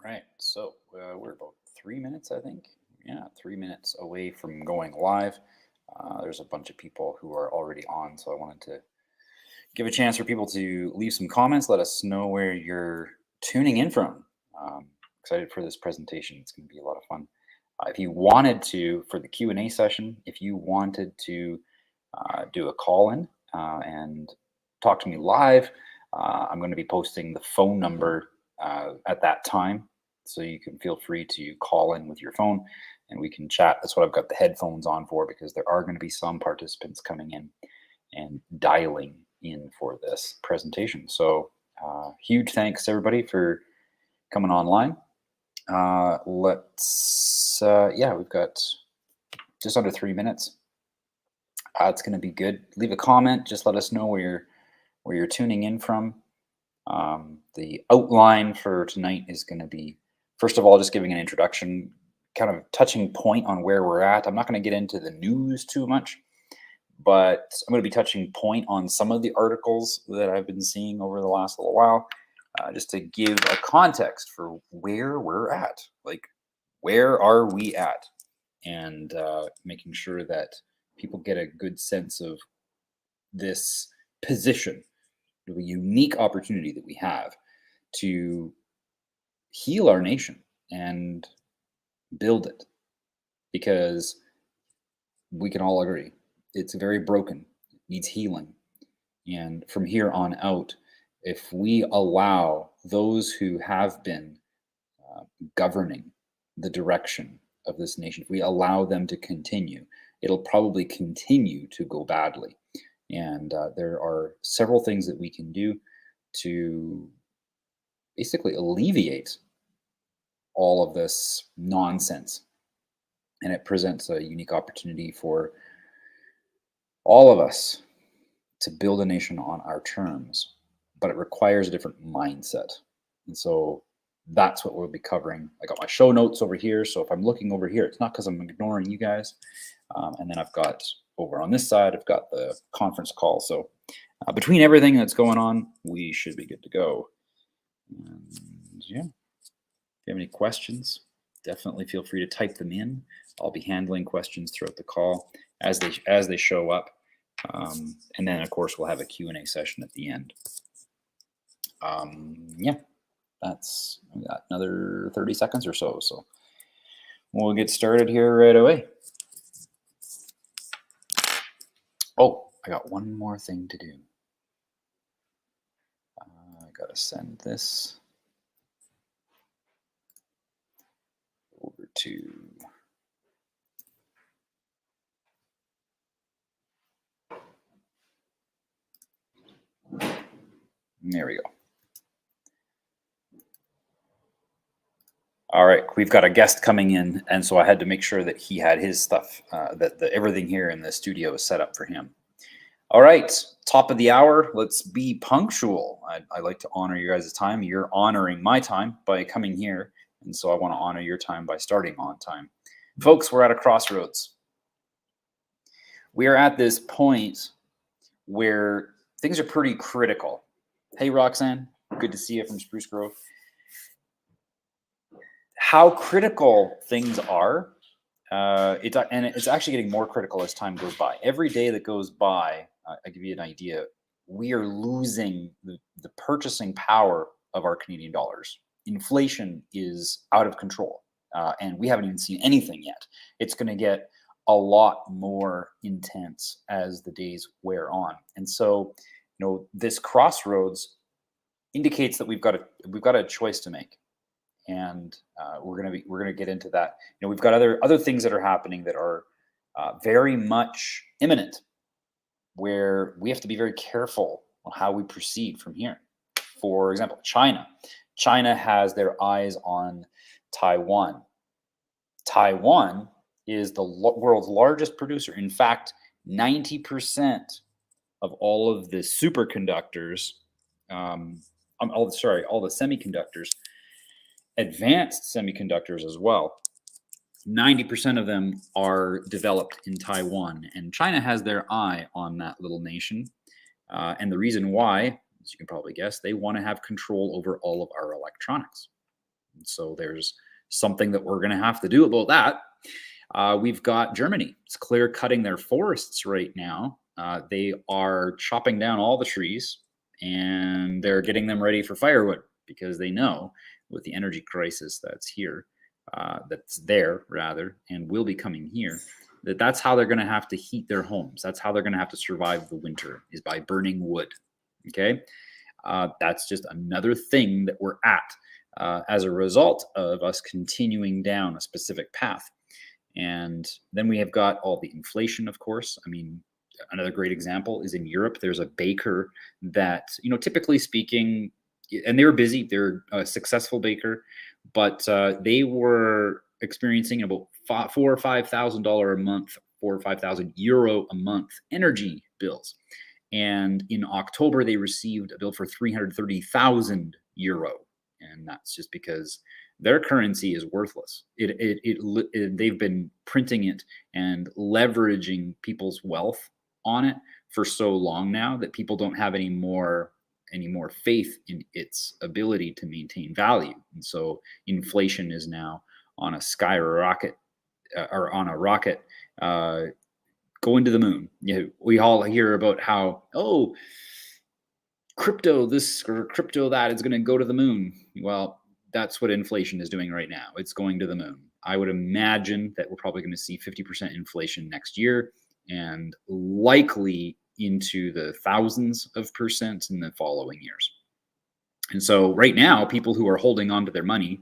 Right. So we're about 3 minutes, I think. Yeah, 3 minutes away from going live. There's a bunch of people who are already on, so I wanted to give a chance for people to leave some comments. Let us know where you're tuning in from. Excited for this presentation. It's going to be a lot of fun. If you wanted to, for the Q&A session, if you wanted to do a call in and talk to me live, I'm going to be posting the phone number at that time. So you can feel free to call in with your phone and we can chat. That's what I've got the headphones on for, because there are going to be some participants coming in and dialing in for this presentation. So huge thanks everybody for coming online. Yeah, we've got just under 3 minutes. It's going to be good. Leave a comment. Just let us know where you're tuning in from. The outline for tonight is going to be, first of all, just giving an introduction, kind of touching point on where we're at. I'm not going to get into the news too much, but I'm going to be touching point on some of the articles that I've been seeing over the last little while, just to give a context for where we're at. Like, where are we at? And making sure that people get a good sense of this position, the unique opportunity that we have to heal our nation and build it, because we can all agree it's very broken, it needs healing. And from here on out, if we allow those who have been governing the direction of this nation, if we allow them to continue, it'll probably continue to go badly. And there are several things that we can do to basically alleviate all of this nonsense. And it presents a unique opportunity for all of us to build a nation on our terms, but it requires a different mindset. And so that's what we'll be covering. I got my show notes over here. So if I'm looking over here, it's not because I'm ignoring you guys. And then I've got over on this side, I've got the conference call. So between everything that's going on, we should be good to go. And yeah, if you have any questions, definitely feel free to type them in. I'll be handling questions throughout the call as they show up. And then, of course, we'll have a Q&A session at the end. Yeah, we got another 30 seconds or so. So we'll get started here right away. Oh, I got one more thing to do. I got to send this over to... There we go. All right, we've got a guest coming in, and so I had to make sure that he had his stuff, that everything here in the studio is set up for him. All right, top of the hour. Let's be punctual. I like to honor you guys' time. You're honoring my time by coming here, and so I want to honor your time by starting on time. Folks, we're at a crossroads. We are at this point where things are pretty critical. Hey, Roxanne, good to see you from Spruce Grove. How critical things are, it's actually getting more critical as time goes by. Every day that goes by, I give you an idea, we are losing the purchasing power of our Canadian dollars. Inflation is out of control, and we haven't even seen anything yet. It's going to get a lot more intense as the days wear on. And so, this crossroads indicates that we've got a choice to make. And we're gonna get into that. We've got other things that are happening that are very much imminent, where we have to be very careful on how we proceed from here. For example, China. China has their eyes on Taiwan. Taiwan is the world's largest producer. In fact, 90% of all of the superconductors, all the semiconductors, advanced semiconductors as well, 90% of them are developed in Taiwan, and China has their eye on that little nation. And the reason why, as you can probably guess, they want to have control over all of our electronics. And so there's something that we're going to have to do about that. We've got Germany. It's clear cutting their forests right now. They are chopping down all the trees and they're getting them ready for firewood because they know with the energy crisis that's there rather, and will be coming here, that's how they're going to have to heat their homes. That's how they're going to have to survive the winter, is by burning wood. Okay. That's just another thing that we're at as a result of us continuing down a specific path. And then we have got all the inflation, of course. I mean, another great example is in Europe. There's a baker that, typically speaking, and they were busy. They're a successful baker, but they were experiencing about $4,000 or $5,000 a month, €4,000 or €5,000 a month energy bills. And in October, they received a bill for €330,000, and that's just because their currency is worthless. They've been printing it and leveraging people's wealth on it for so long now that people don't have any more faith in its ability to maintain value. And so inflation is now on a skyrocket or on a rocket going to the moon. We all hear about how, crypto this or crypto that is going to go to the moon. Well, that's what inflation is doing right now. It's going to the moon. I would imagine that we're probably going to see 50% inflation next year, and likely into the thousands of percent in the following years. And so right now, people who are holding on to their money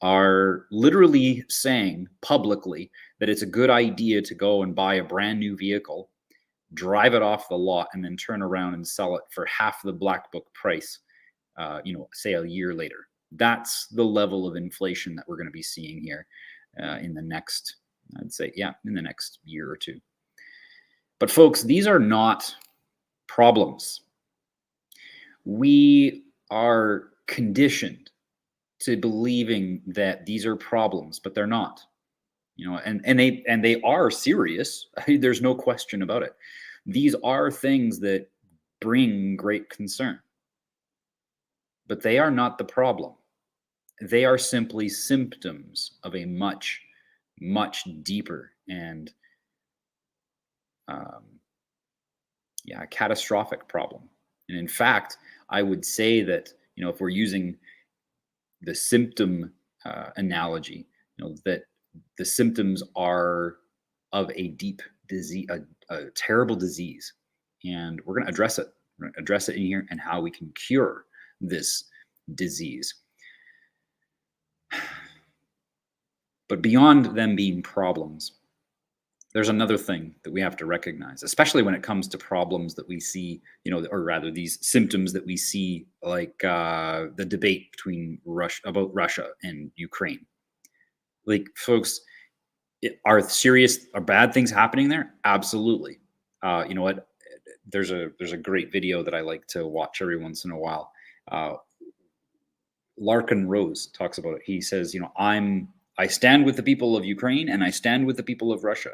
are literally saying publicly that it's a good idea to go and buy a brand new vehicle, drive it off the lot, and then turn around and sell it for half the black book price, say a year later. That's the level of inflation that we're going to be seeing here in the next year or two. But folks, these are not problems. We are conditioned to believing that these are problems, but they're not. And they are serious. There's no question about it. These are things that bring great concern, but they are not the problem. They are simply symptoms of a much, much deeper and catastrophic problem. And in fact, I would say that, if we're using the symptom analogy, that the symptoms are of a deep disease, a terrible disease, and we're going to address it. We're going to address it in here and how we can cure this disease. But beyond them being problems, there's another thing that we have to recognize, especially when it comes to problems that we see, or rather these symptoms that we see, like the debate between about Russia and Ukraine. Like, folks, are bad things happening there? Absolutely. You know what? There's a great video that I like to watch every once in a while. Larkin Rose talks about it. He says, I stand with the people of Ukraine and I stand with the people of Russia.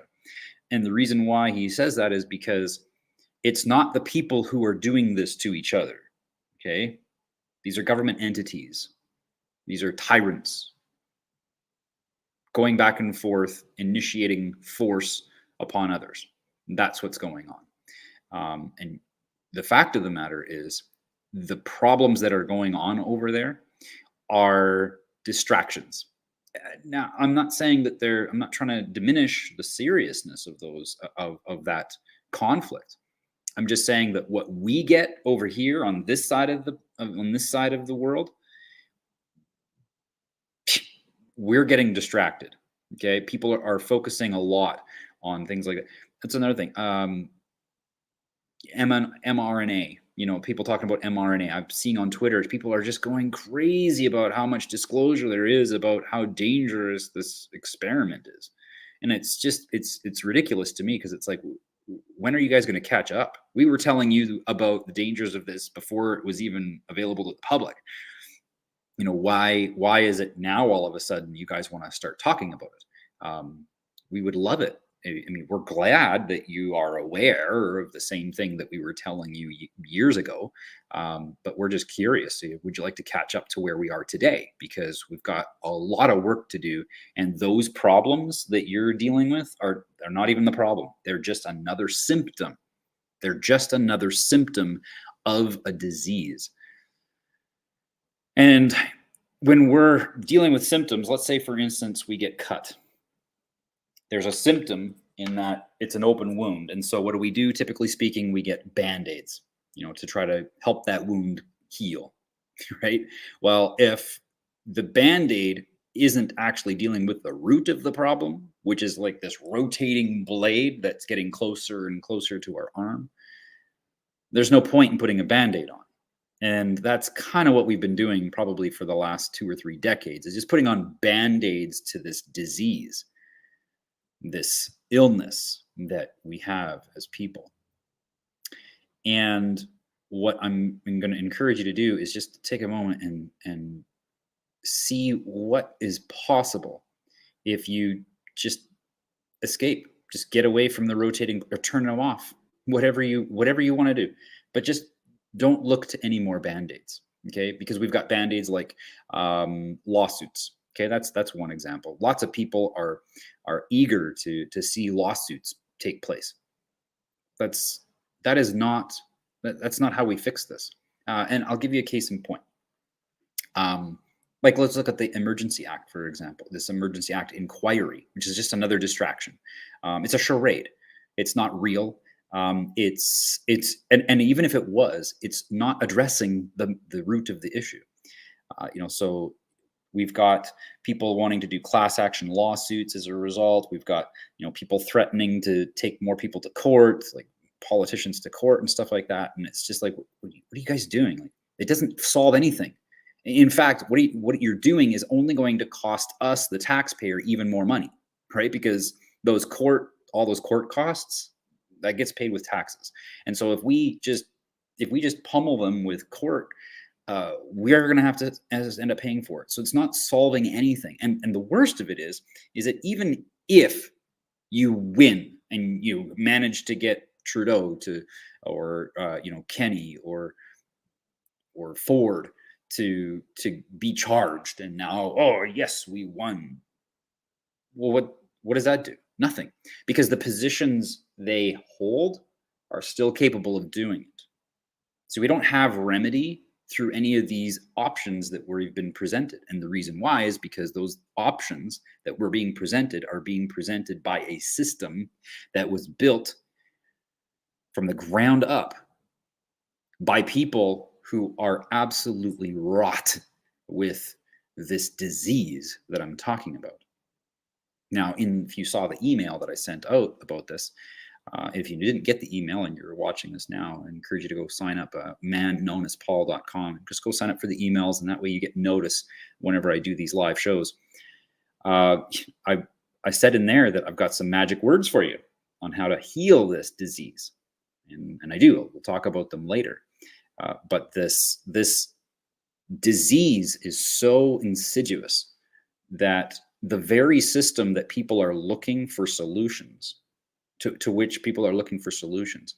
And the reason why he says that is because it's not the people who are doing this to each other. Okay? These are government entities. These are tyrants going back and forth, initiating force upon others. That's what's going on. And the fact of the matter is, the problems that are going on over there are distractions. Now, I'm not saying that I'm not trying to diminish the seriousness of those of that conflict. I'm just saying that what we get over here on this side of the world, we're getting distracted. Okay, people are focusing a lot on things like that. That's another thing. mRNA. People talking about mRNA. I'm seeing on Twitter, people are just going crazy about how much disclosure there is about how dangerous this experiment is. And it's just, it's ridiculous to me, because it's like, when are you guys going to catch up? We were telling you about the dangers of this before it was even available to the public. Why is it now all of a sudden you guys want to start talking about it? We would love it I mean, we're glad that you are aware of the same thing that we were telling you years ago. But we're just curious. Would you like to catch up to where we are today? Because we've got a lot of work to do. And those problems that you're dealing with are not even the problem. They're just another symptom. They're just another symptom of a disease. And when we're dealing with symptoms, let's say, for instance, we get cut. There's a symptom in that it's an open wound. And so what do we do? Typically speaking, we get band-aids, to try to help that wound heal, right? Well, if the band-aid isn't actually dealing with the root of the problem, which is like this rotating blade that's getting closer and closer to our arm, there's no point in putting a band-aid on. And that's kind of what we've been doing probably for the last 2 or 3 decades, is just putting on band-aids to this disease, this illness that we have as people. And what I'm going to encourage you to do is just take a moment and see what is possible if you just escape, just get away from the rotating or turn them off, whatever you want to do, but just don't look to any more band-aids. Okay, because we've got band-aids like lawsuits. Okay, that's one example. Lots of people are eager to see lawsuits take place. That's not how we fix this. And I'll give you a case in point. Like, let's look at the Emergency Act, for example. This Emergency Act inquiry, which is just another distraction. It's a charade. It's not real. And even if it was, it's not addressing the root of the issue. So we've got people wanting to do class action lawsuits as a result. We've got, people threatening to take more people to court, like politicians to court and stuff like that. And it's just like, what are you guys doing? Like, it doesn't solve anything. In fact, what you're doing is only going to cost us, the taxpayer, even more money, right? Because all those court costs, that gets paid with taxes. And so if we just pummel them with court, we're going to have to end up paying for it. So it's not solving anything. And the worst of it is that even if you win and you manage to get Trudeau or Kenny or Ford to be charged, and now, oh yes, we won. Well, what does that do? Nothing, because the positions they hold are still capable of doing it. So we don't have remedy through any of these options that we've been presented. And the reason why is because those options that were being presented are being presented by a system that was built from the ground up by people who are absolutely wrought with this disease that I'm talking about. Now, if you saw the email that I sent out about this, if you didn't get the email and you're watching this now, I encourage you to go sign up at manknownaspol.com. Just go sign up for the emails, and that way you get notice whenever I do these live shows. I said in there that I've got some magic words for you on how to heal this disease, and I do. We'll talk about them later. But this disease is so insidious that the very system that people are looking for solutions to which people are looking for solutions,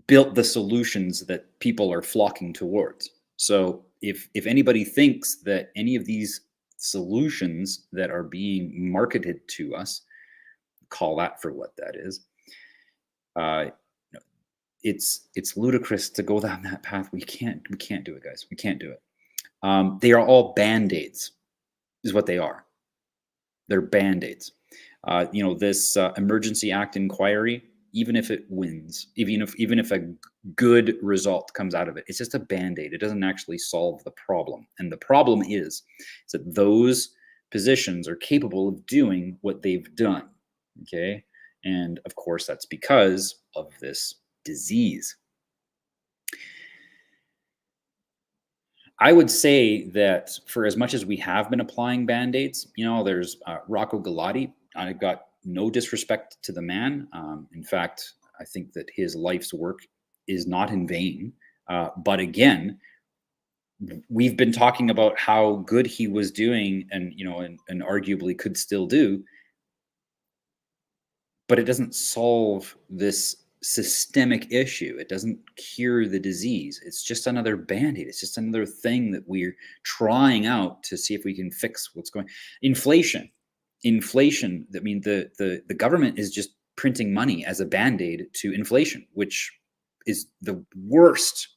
built the solutions that people are flocking towards. So if anybody thinks that any of these solutions that are being marketed to us, call that for what that is, it's ludicrous to go down that path. We can't do it, guys. We can't do it. They are all band-aids, is what they are. They're band-aids. This Emergency Act inquiry, even if it wins, even if a good result comes out of it, it's just a band-aid. It doesn't actually solve the problem. And the problem is that those positions are capable of doing what they've done. Okay. And of course, that's because of this disease. I would say that for as much as we have been applying band-aids, there's Rocco Galati. I got no disrespect to the man. In fact, I think that his life's work is not in vain. But again, we've been talking about how good he was doing and arguably could still do but it doesn't solve this systemic issue. It doesn't cure the disease. It's just another band-aid. It's just another thing that we're trying out to see if we can fix what's going. Inflation. I mean, the government is just printing money as a band-aid to inflation, which is the worst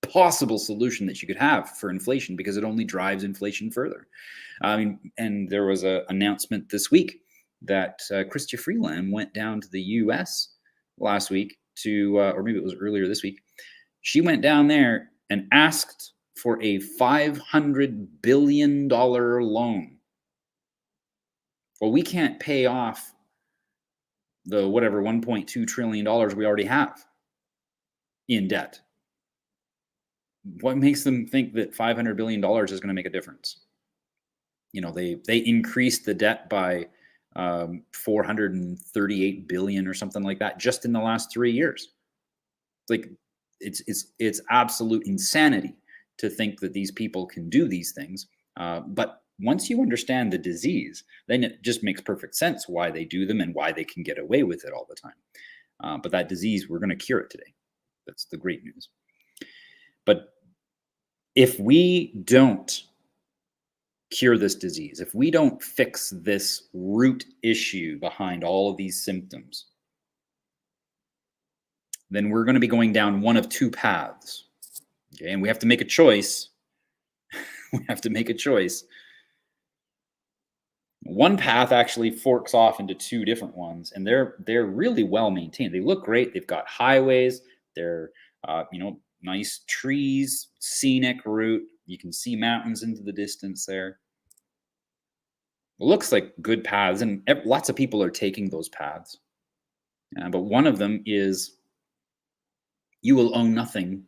possible solution that you could have for inflation, because it only drives inflation further. I mean, and there was an announcement this week that Chrystia Freeland went down to the U.S. last week to, or maybe it was earlier this week. She went down there and asked for a $500 billion loan. Well, we can't pay off the whatever $1.2 trillion we already have in debt. What makes them think that $500 billion is going to make a difference? You know, they increased the debt by 438 billion or something like that just in the last 3 years. Like, it's absolute insanity to think that these people can do these things. But once you understand the disease, then it just makes perfect sense why they do them and why they can get away with it all the time. But that disease, we're going to cure it today. That's the great news. But if we don't cure this disease, if we don't fix this root issue behind all of these symptoms, then we're going to be going down one of two paths. Okay, and we have to make a choice. We have to make a choice. One path actually forks off into two different ones, and they're really well maintained. They look great. They've got highways. They're nice trees, scenic route. You can see mountains into the distance there. It looks like good paths, and lots of people are taking those paths. But one of them is, you will own nothing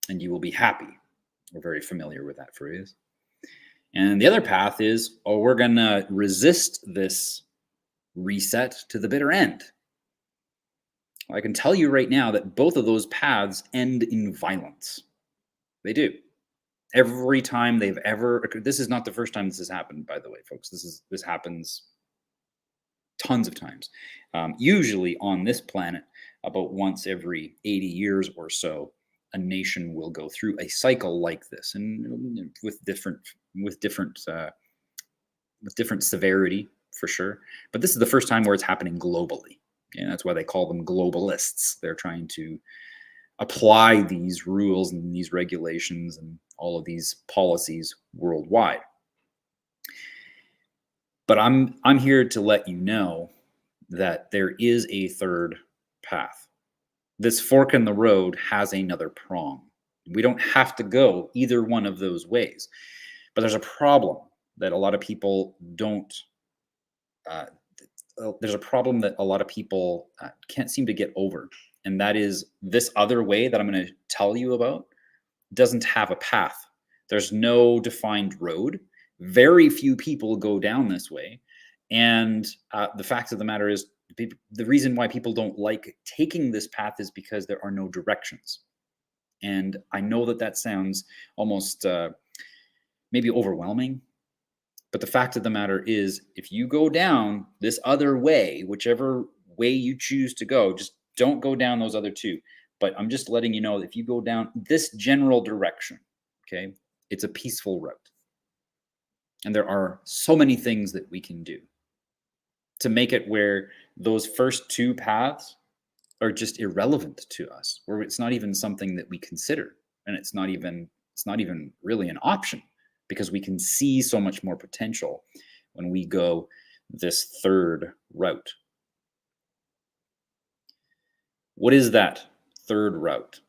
and you will be happy. We're very familiar with that phrase. And the other path is, we're going to resist this reset to the bitter end. I can tell you right now that both of those paths end in violence. They do. Every time they've ever occurred. This is not the first time this has happened, by the way, folks. This happens tons of times. Usually on this planet, about once every 80 years or so, a nation will go through a cycle like this, and with different severity, for sure. But this is the first time where it's happening globally. And that's why they call them globalists. They're trying to apply these rules and these regulations and all of these policies worldwide. But I'm here to let you know that there is a third path. This fork in the road has another prong. We don't have to go either one of those ways. But there's a problem that a lot of people don't there's a problem that a lot of people can't seem to get over. And that is, this other way that I'm going to tell you about doesn't have a path. There's no defined road. Very few people go down this way. And the fact of the matter is, the reason why people don't like taking this path is because there are no directions. And I know that that sounds almost maybe overwhelming. But the fact of the matter is, if you go down this other way, whichever way you choose to go, just don't go down those other two. But I'm just letting you know that if you go down this general direction, okay, it's a peaceful route. And there are so many things that we can do to make it where those first two paths are just irrelevant to us, where it's not even something that we consider, and it's not even really an option, because we can see so much more potential when we go this third route. What is that third route?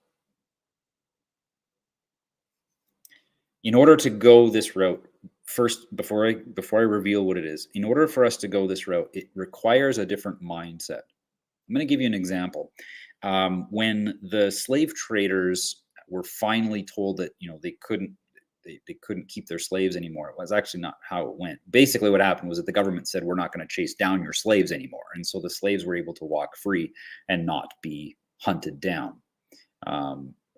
In order to go this route, first, before I reveal what it is, in order for us to go this route, it requires a different mindset. I'm going to give you an example. When the slave traders were finally told that they couldn't keep their slaves anymore, it was actually not how it went. Basically, what happened was that the government said, we're not going to chase down your slaves anymore, and so the slaves were able to walk free and not be hunted down.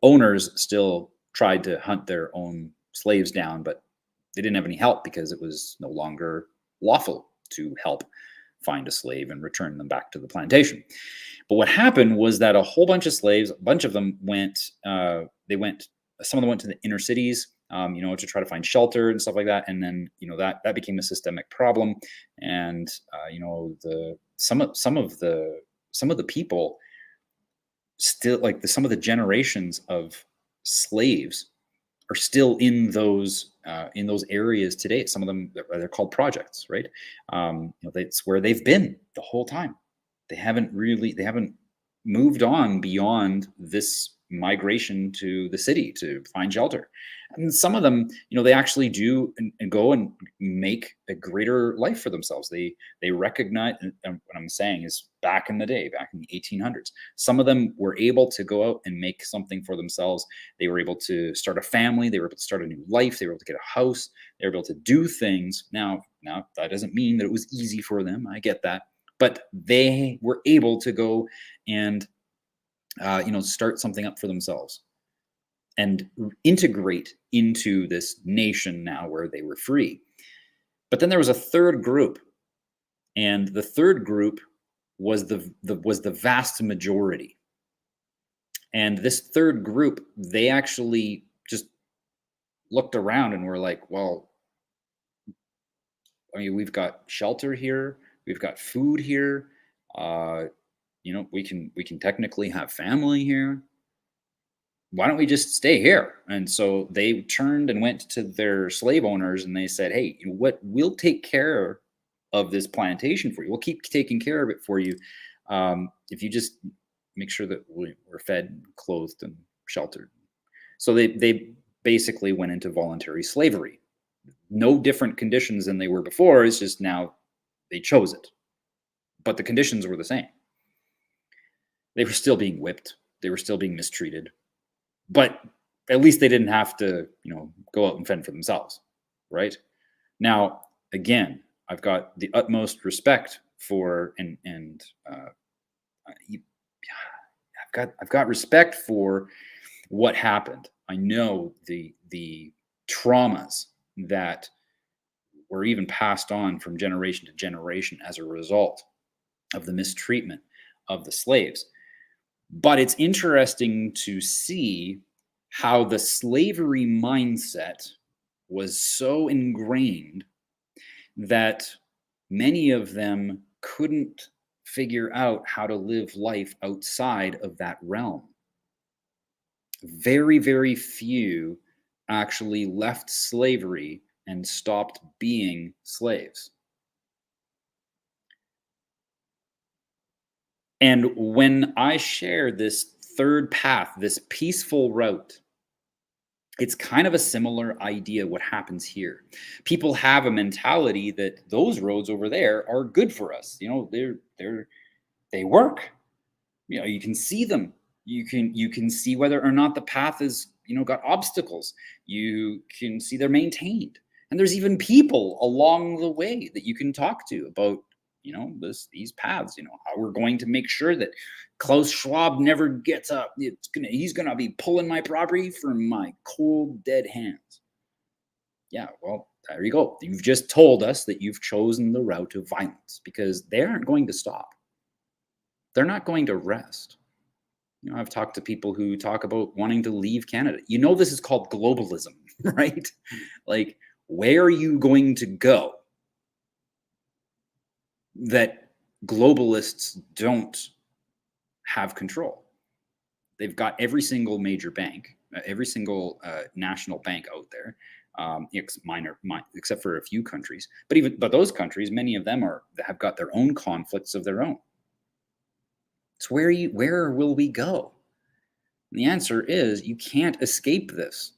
Owners still tried to hunt their own slaves down, but they didn't have any help because it was no longer lawful to help find a slave and return them back to the plantation. But what happened was that a whole bunch of slaves, a bunch of them went, some of them went to the inner cities, to try to find shelter and stuff like that. And then, that became a systemic problem. And, some of the people still, like some of the generations of slaves are still in those areas today. Some of them, they're called projects, right? That's where they've been the whole time. They haven't moved on beyond this migration to the city to find shelter. And some of them, they actually do and go and make a greater life for themselves. They recognize, and what I'm saying is back in the day, back in the 1800s, some of them were able to go out and make something for themselves. They were able to start a family. They were able to start a new life. They were able to get a house. They were able to do things. Now that doesn't mean that it was easy for them. I get that. But they were able to go and start something up for themselves and integrate into this nation now where they were free. But then there was a third group, and the third group was the vast majority. And this third group, they actually just looked around and were like, well, I mean, we've got shelter here, we've got food here, we can technically have family here. Why don't we just stay here? And so they turned and went to their slave owners and they said, hey, we'll take care of this plantation for you. We'll keep taking care of it for you. If you just make sure that we're fed, clothed, and sheltered. So they basically went into voluntary slavery. No different conditions than they were before. It's just now they chose it. But the conditions were the same. They were still being whipped. They were still being mistreated. But at least they didn't have to, go out and fend for themselves, right? Now, again, I've got the utmost respect for I've got respect for what happened. I know the traumas that were even passed on from generation to generation as a result of the mistreatment of the slaves. But it's interesting to see how the slavery mindset was so ingrained that many of them couldn't figure out how to live life outside of that realm. Very, very few actually left slavery and stopped being slaves. And when I share this third path, this peaceful route, it's kind of a similar idea what happens here. People have a mentality that those roads over there are good for us. They work. You can see them. You can see whether or not the path is, got obstacles. You can see they're maintained. And there's even people along the way that you can talk to about these paths, how we're going to make sure that Klaus Schwab never gets up. He's gonna be pulling my property from my cold, dead hands. Yeah, well, there you go. You've just told us that you've chosen the route of violence because they aren't going to stop. They're not going to rest. I've talked to people who talk about wanting to leave Canada. This is called globalism, right? Like, where are you going to go that globalists don't have control? They've got every single major bank, every single national bank out there, except for a few countries. But those countries, many of them have got their own conflicts of their own. So where will we go? And the answer is you can't escape this.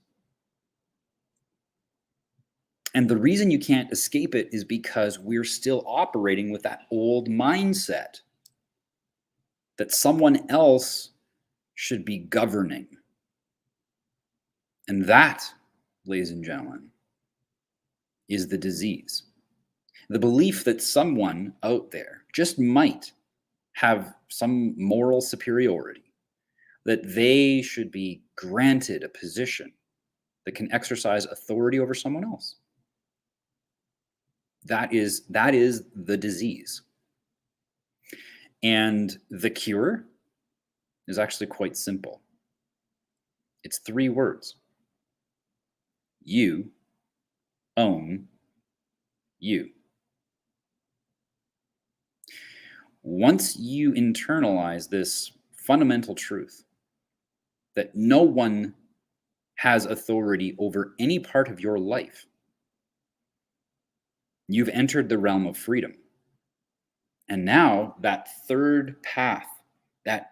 And the reason you can't escape it is because we're still operating with that old mindset that someone else should be governing. And that, ladies and gentlemen, is the disease. The belief that someone out there just might have some moral superiority, that they should be granted a position that can exercise authority over someone else. That is the disease. And the cure is actually quite simple. It's 3 words. You own you. Once you internalize this fundamental truth that no one has authority over any part of your life, you've entered the realm of freedom. And now that third path, that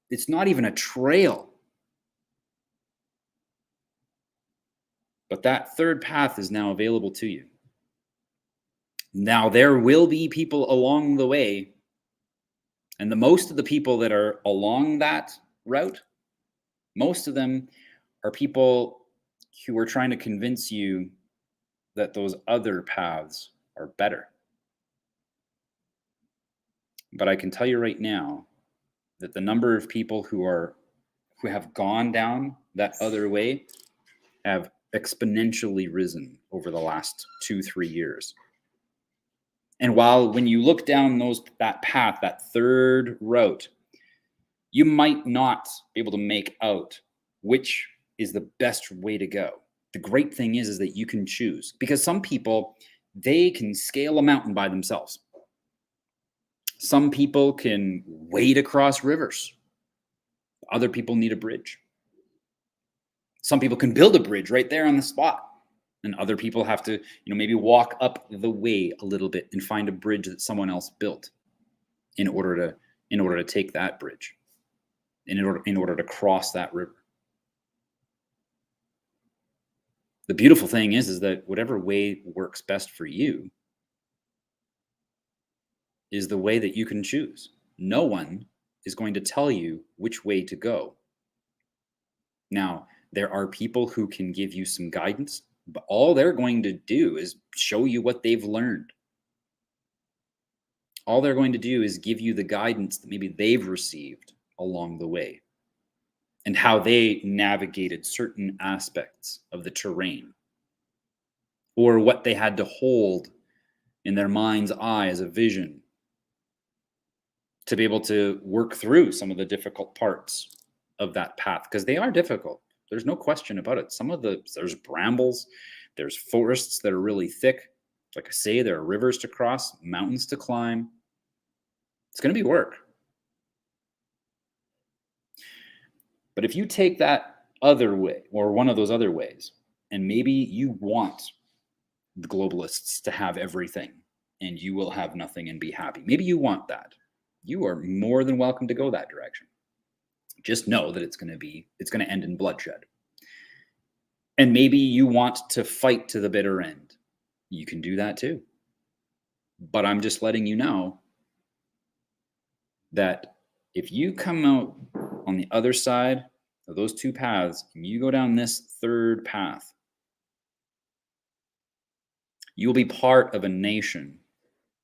it's not even a trail, but that third path is now available to you. Now there will be people along the way, and most of the people that are along that route, most of them are people who are trying to convince you that those other paths are better. But I can tell you right now that the number of people who have gone down that other way have exponentially risen over the last 2-3 years. And when you look down that path, that third route, you might not be able to make out which is the best way to go. The great thing is that you can choose, because some people, they can scale a mountain by themselves. Some people can wade across rivers. Other people need a bridge. Some people can build a bridge right there on the spot. And other people have to, maybe walk up the way a little bit and find a bridge that someone else built in order to take that bridge, in order to cross that river. The beautiful thing is that whatever way works best for you is the way that you can choose. No one is going to tell you which way to go. Now, there are people who can give you some guidance, but all they're going to do is show you what they've learned. All they're going to do is give you the guidance that maybe they've received along the way and how they navigated certain aspects of the terrain, or what they had to hold in their mind's eye as a vision to be able to work through some of the difficult parts of that path, because they are difficult. There's no question about it. There's brambles, there's forests that are really thick. Like I say, there are rivers to cross, mountains to climb. It's going to be work. But if you take that other way, or one of those other ways, and maybe you want the globalists to have everything and you will have nothing and be happy. Maybe you want that. You are more than welcome to go that direction. Just know that it's going to end in bloodshed. And maybe you want to fight to the bitter end. You can do that too. But I'm just letting you know that if you come out on the other side of those 2 paths and you go down this third path, you will be part of a nation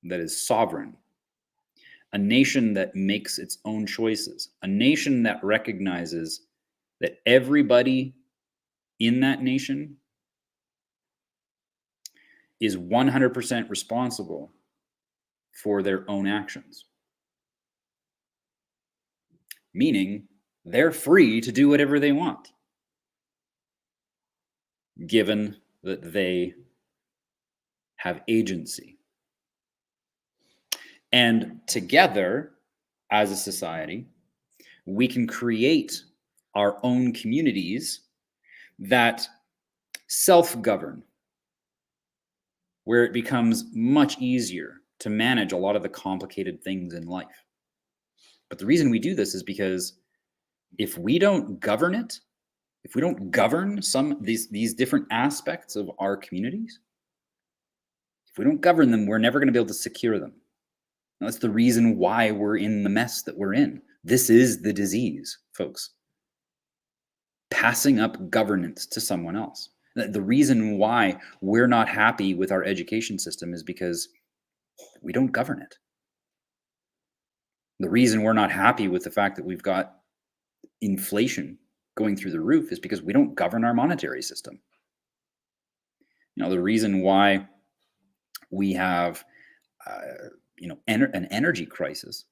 that is sovereign, a nation that makes its own choices, a nation that recognizes that everybody in that nation is 100% responsible for their own actions. Meaning, they're free to do whatever they want, given that they have agency. And together, as a society, we can create our own communities that self-govern, where it becomes much easier to manage a lot of the complicated things in life. But the reason we do this is because if we don't govern it, if we don't govern these different aspects of our communities, if we don't govern them, we're never going to be able to secure them. And that's the reason why we're in the mess that we're in. This is the disease, folks. Passing up governance to someone else. The reason why we're not happy with our education system is because we don't govern it. The reason we're not happy with the fact that we've got inflation going through the roof is because we don't govern our monetary system. The reason why we have an energy crisis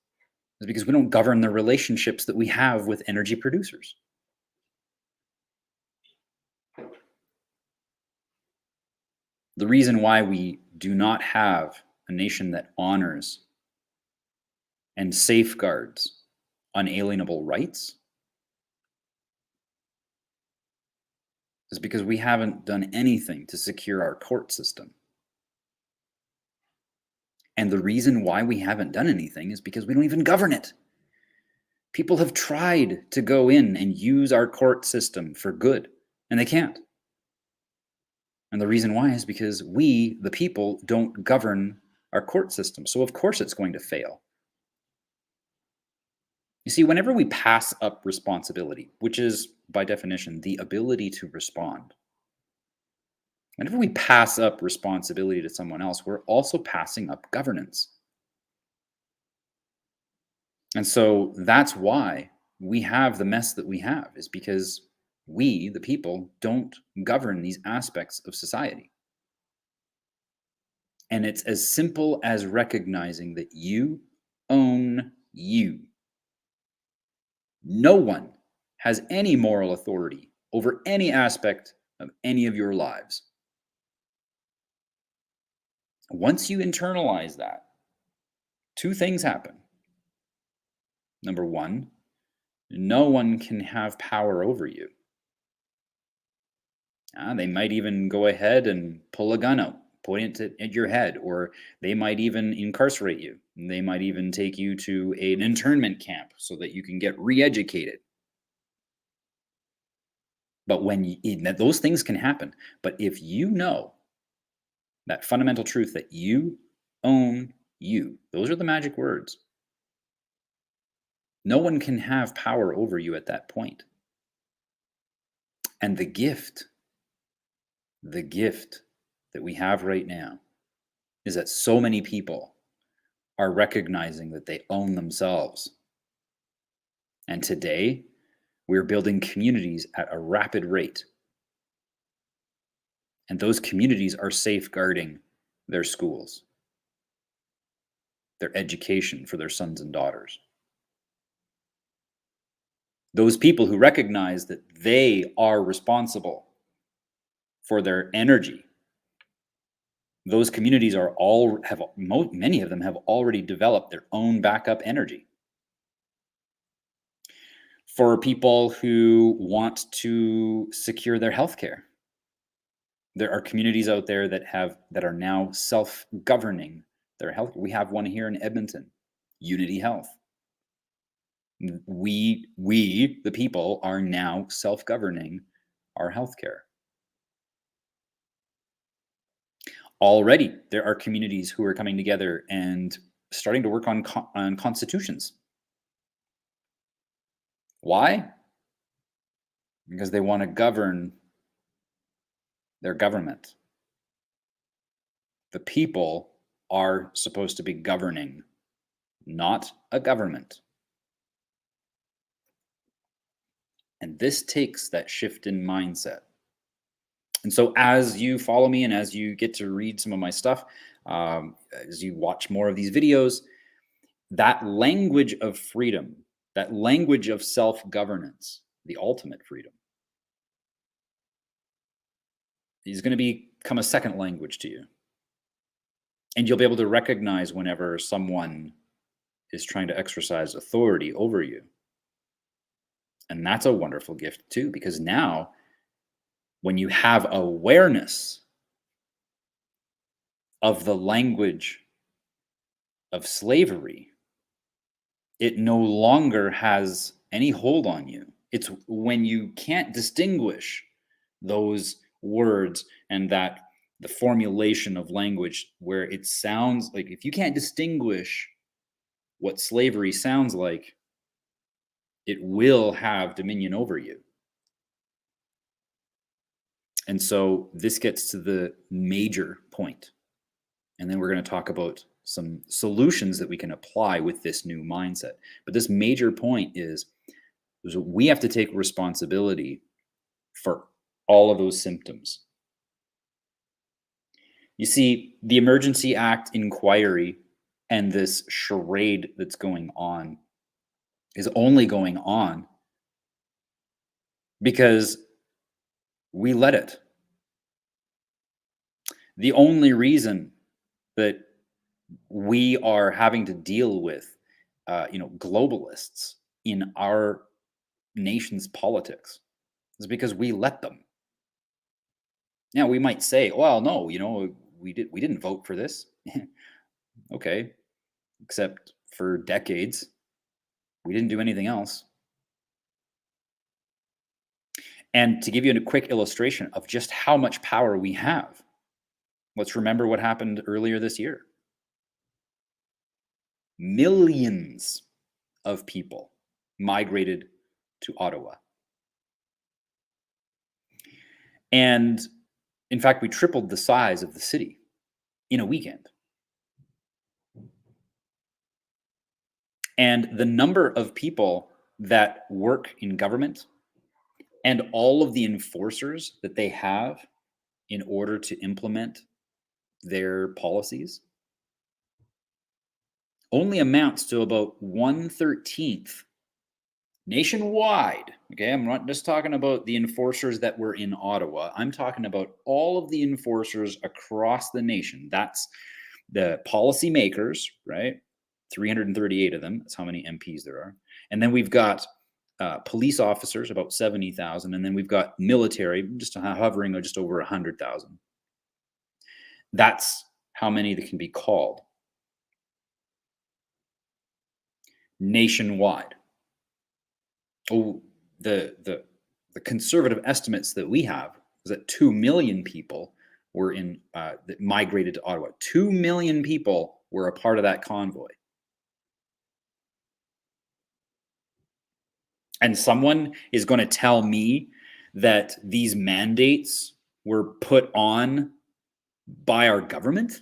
is because we don't govern the relationships that we have with energy producers. The reason why we do not have a nation that honors and safeguards unalienable rights is because we haven't done anything to secure our court system. And the reason why we haven't done anything is because we don't even govern it. People have tried to go in and use our court system for good, and they can't. And the reason why is because we, the people, don't govern our court system. So of course it's going to fail. You see, whenever we pass up responsibility, which is by definition the ability to respond, whenever we pass up responsibility to someone else, we're also passing up governance. And so that's why we have the mess that we have, is because we, the people, don't govern these aspects of society. And it's as simple as recognizing that you own you. No one has any moral authority over any aspect of any of your lives. Once you internalize that, two things happen. Number one, no one can have power over you. They might even go ahead and pull a gun out, point it at your head, or they might even incarcerate you. They might even take you to an internment camp so that you can get re-educated. But those things can happen. But if you know that fundamental truth that you own you, those are the magic words. No one can have power over you at that point. And the gift that we have right now is that so many people are recognizing that they own themselves. And today, we're building communities at a rapid rate. And those communities are safeguarding their schools, their education for their sons and daughters. Those people who recognize that they are responsible for their energy, those communities many of them have already developed their own backup energy. For people who want to secure their healthcare, there are communities out there that are now self-governing their health. We have one here in Edmonton, Unity Health. We, the people, are now self-governing our healthcare. Already, there are communities who are coming together and starting to work on constitutions. Why? Because they want to govern their government. The people are supposed to be governing, not a government. And this takes that shift in mindset. And so as you follow me and as you get to read some of my stuff, as you watch more of these videos, that language of freedom, that language of self-governance, the ultimate freedom, is going to become a second language to you. And you'll be able to recognize whenever someone is trying to exercise authority over you. And that's a wonderful gift too, because now when you have awareness of the language of slavery, it no longer has any hold on you. It's when you can't distinguish those words and the formulation of language where it sounds like, if you can't distinguish what slavery sounds like, it will have dominion over you. And so this gets to the major point. And then we're going to talk about some solutions that we can apply with this new mindset. But this major point is we have to take responsibility for all of those symptoms. You see, the Emergency Act inquiry And this charade that's going on is only going on because we let it. The only reason that we are having to deal with, globalists in our nation's politics is because we let them. Now we might say, "Well, no, we didn't vote for this." Okay, except for decades, we didn't do anything else. And to give you a quick illustration of just how much power we have, let's remember what happened earlier this year. Millions of people migrated to Ottawa. And in fact, we tripled the size of the city in a weekend. And the number of people that work in government and all of the enforcers that they have in order to implement their policies only amounts to about 1/13 nationwide. Okay, I'm not just talking about the enforcers that were in Ottawa. I'm talking about all of the enforcers across the nation. That's the policymakers, right? 338 of them. That's how many MPs there are. And then we've got police officers, about 70,000. And then we've got military, just hovering just over 100,000. That's how many that can be called nationwide. Oh, the conservative estimates that we have is that 2 million people were that migrated to Ottawa. 2 million people were a part of that convoy. And someone is going to tell me that these mandates were put on by our government?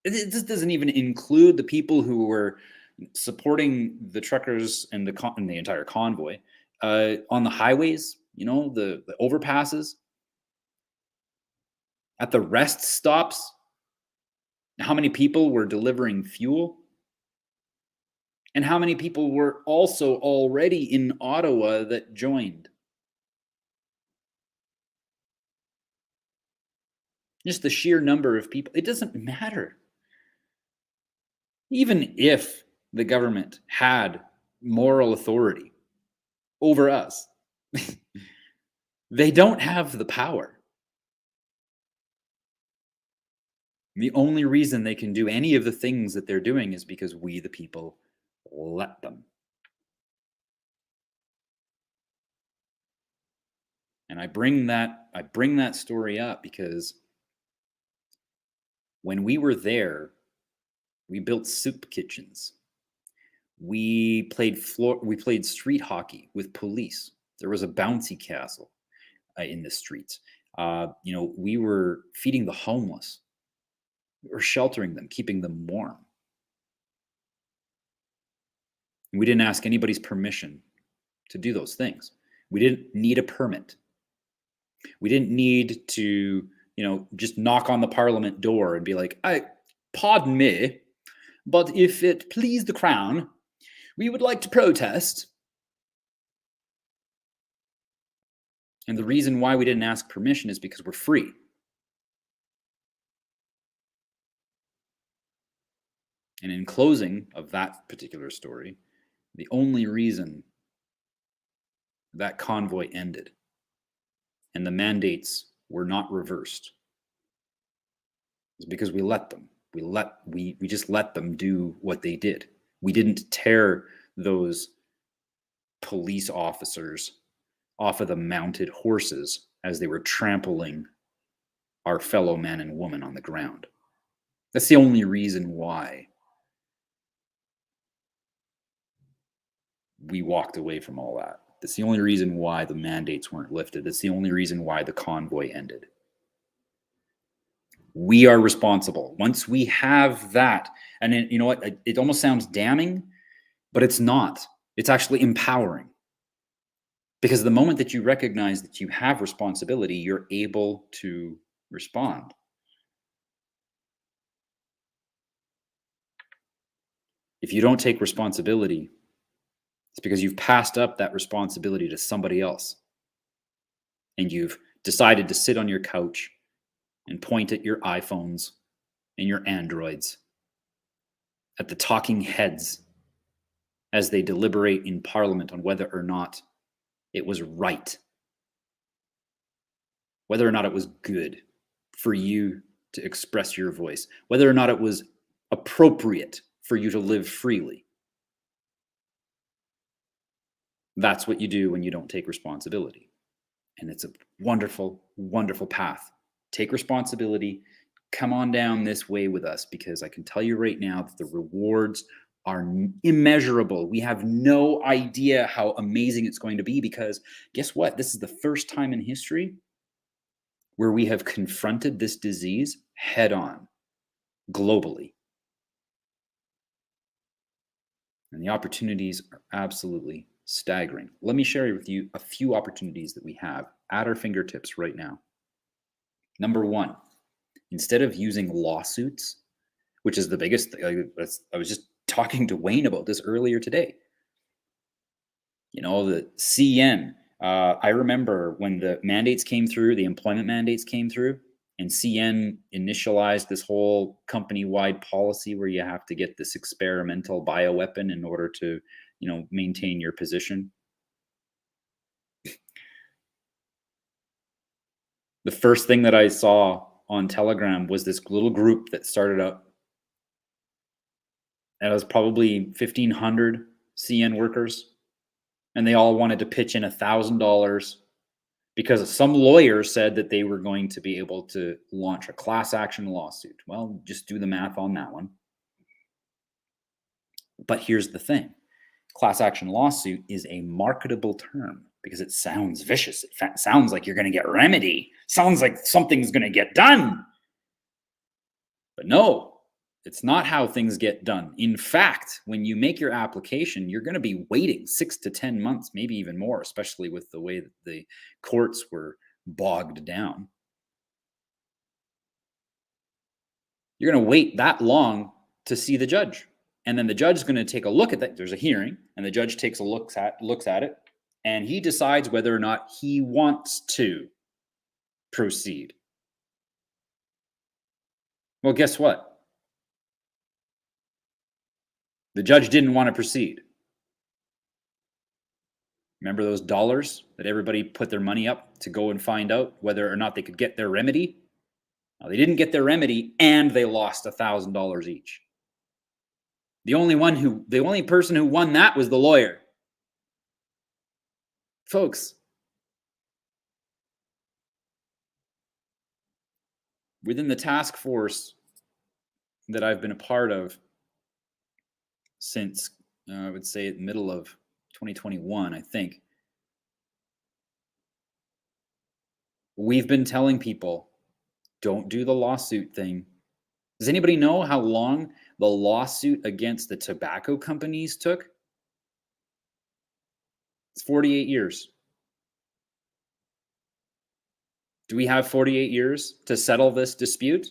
This doesn't even include the people who were supporting the truckers and the entire convoy on the highways, the overpasses, at the rest stops. How many people were delivering fuel? And how many people were also already in Ottawa that joined? Just the sheer number of people. It doesn't matter. Even if the government had moral authority over us, they don't have the power. The only reason they can do any of the things that they're doing is because we, the people, let them. And I bring that story up because when we were there, we built soup kitchens. We played street hockey with police. There was a bouncy castle in the streets. We were feeding the homeless. We were sheltering them, keeping them warm. And we didn't ask anybody's permission to do those things. We didn't need a permit. We didn't need to, just knock on the Parliament door and be like, pardon me, but if it please the Crown, we would like to protest. And the reason why we didn't ask permission is because we're free. And in closing of that particular story, the only reason that convoy ended and the mandates were not reversed is because we let them. We just let them do what they did. We didn't tear those police officers off of the mounted horses as they were trampling our fellow man and woman on the ground. That's the only reason why we walked away from all that. That's the only reason why the mandates weren't lifted. That's the only reason why the convoy ended. We are responsible. Once we have that, and you know what? It almost sounds damning, but it's not. It's actually empowering. Because the moment that you recognize that you have responsibility, you're able to respond. If you don't take responsibility, it's because you've passed up that responsibility to somebody else. And you've decided to sit on your couch and point at your iPhones and your Androids, at the talking heads as they deliberate in Parliament on whether or not it was right, whether or not it was good for you to express your voice, whether or not it was appropriate for you to live freely. That's what you do when you don't take responsibility. And it's a wonderful, wonderful path. Take responsibility. Come on down this way with us, because I can tell you right now that the rewards are immeasurable. We have no idea how amazing it's going to be, because guess what? This is the first time in history where we have confronted this disease head on globally. And the opportunities are absolutely staggering. Let me share with you a few opportunities that we have at our fingertips right now. Number one, instead of using lawsuits, which is the biggest thing, I was just talking to Wayne about this earlier today. You know, the CN, I remember when the mandates came through, the employment mandates came through, and CN initialized this whole company-wide policy where you have to get this experimental bioweapon in order to, you know, maintain your position. The first thing that I saw on Telegram was this little group that started up. And it was probably 1,500 CN workers. And they all wanted to pitch in $1,000 because some lawyer said that they were going to be able to launch a class action lawsuit. Well, just do the math on that one. But here's the thing. Class action lawsuit is a marketable term because it sounds vicious. It sounds like you're going to get remedy. Sounds like something's going to get done. But no, it's not how things get done. In fact, when you make your application, you're going to be waiting 6 to 10 months, maybe even more, especially with the way that the courts were bogged down. You're going to wait that long to see the judge. And then the judge is going to take a look at that. There's a hearing, and the judge takes a looks at it, and he decides whether or not he wants to proceed. Well, guess what? The judge didn't want to proceed. Remember those dollars that everybody put their money up to go and find out whether or not they could get their remedy? Now, they didn't get their remedy, and they lost $1,000 each. The only person who won that was the lawyer. Folks, within the task force that I've been a part of since, I would say, the middle of 2021, I think, we've been telling people, don't do the lawsuit thing. Does anybody know how long the lawsuit against the tobacco companies took? It's 48 years. Do we have 48 years to settle this dispute?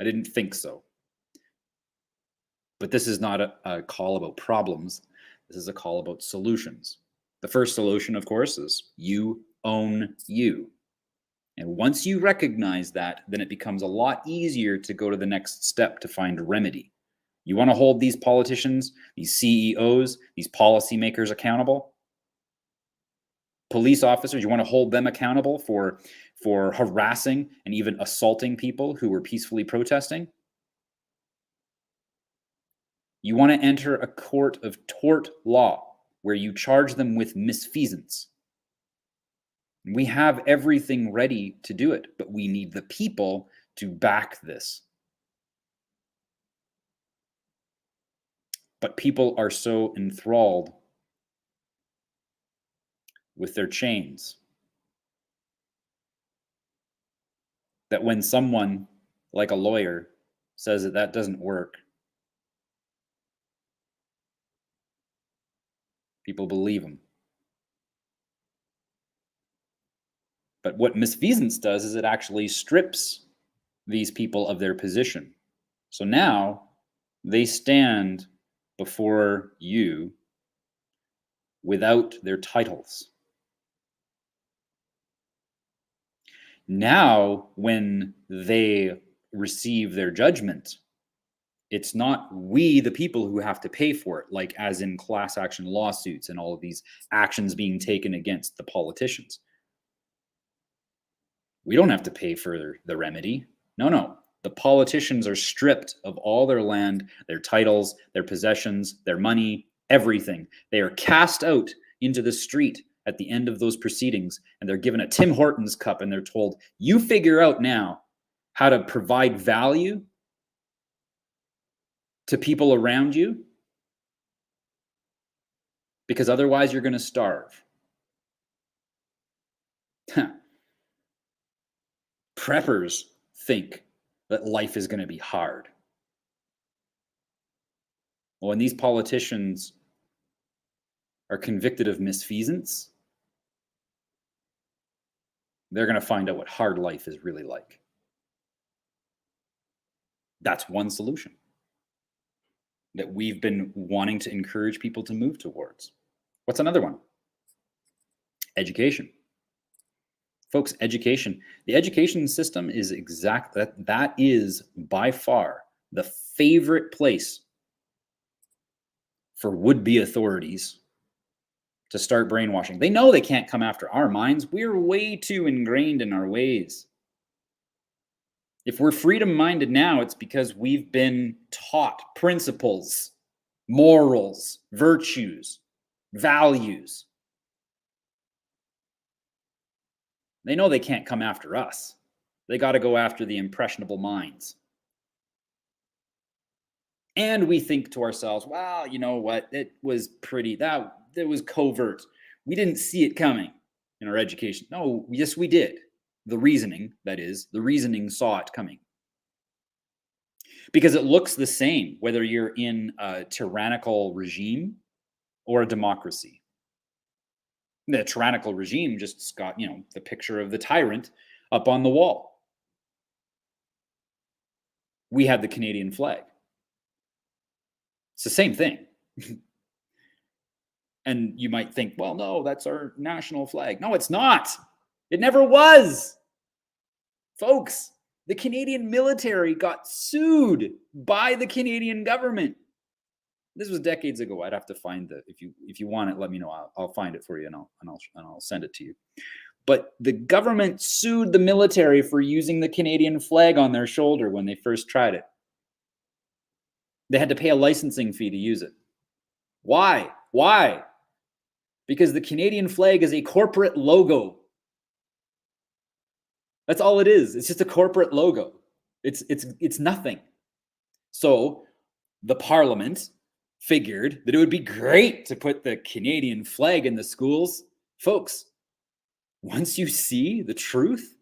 I didn't think so. But this is not a call about problems. This is a call about solutions. The first solution, of course, is you own you. And once you recognize that, then it becomes a lot easier to go to the next step to find remedy. You want to hold these politicians, these CEOs, these policymakers accountable? Police officers, you want to hold them accountable for harassing and even assaulting people who were peacefully protesting? You want to enter a court of tort law where you charge them with misfeasance. We have everything ready to do it, but we need the people to back this. But people are so enthralled with their chains that when someone like a lawyer says that that doesn't work, people believe him. But what misfeasance does is it actually strips these people of their position. So now they stand before you without their titles. Now, when they receive their judgment, it's not we, the people, who have to pay for it, like as in class action lawsuits and all of these actions being taken against the politicians. We don't have to pay for the remedy. No. The politicians are stripped of all their land, their titles, their possessions, their money, everything. They are cast out into the street at the end of those proceedings, and they're given a Tim Hortons cup, and they're told, you figure out now how to provide value to people around you, because otherwise you're going to starve. Preppers think that life is going to be hard. Well, when these politicians are convicted of misfeasance, they're going to find out what hard life is really like. That's one solution that we've been wanting to encourage people to move towards. What's another one? Education. Folks, education. The education system is that is by far the favorite place for would-be authorities to start brainwashing. They know they can't come after our minds. We're way too ingrained in our ways. If we're freedom-minded now, it's because we've been taught principles, morals, virtues, values. They know they can't come after us. They got to go after the impressionable minds. And we think to ourselves, well, you know what? It was was covert. We didn't see it coming in our education. No, yes, we did. The reasoning saw it coming. Because it looks the same, whether you're in a tyrannical regime or a democracy. The tyrannical regime just got, the picture of the tyrant up on the wall. We had the Canadian flag. It's the same thing. And you might think, well, no, that's our national flag. No, it's not. It never was. Folks, the Canadian military got sued by the Canadian government. This was decades ago. I'd have to find if you want it, let me know. I'll find it for you and I'll send it to you. But the government sued the military for using the Canadian flag on their shoulder when they first tried it. They had to pay a licensing fee to use it. Why? Because the Canadian flag is a corporate logo. That's all it is. It's just a corporate logo. It's nothing. So the Parliament figured that it would be great to put the Canadian flag in the schools. Folks, once you see the truth,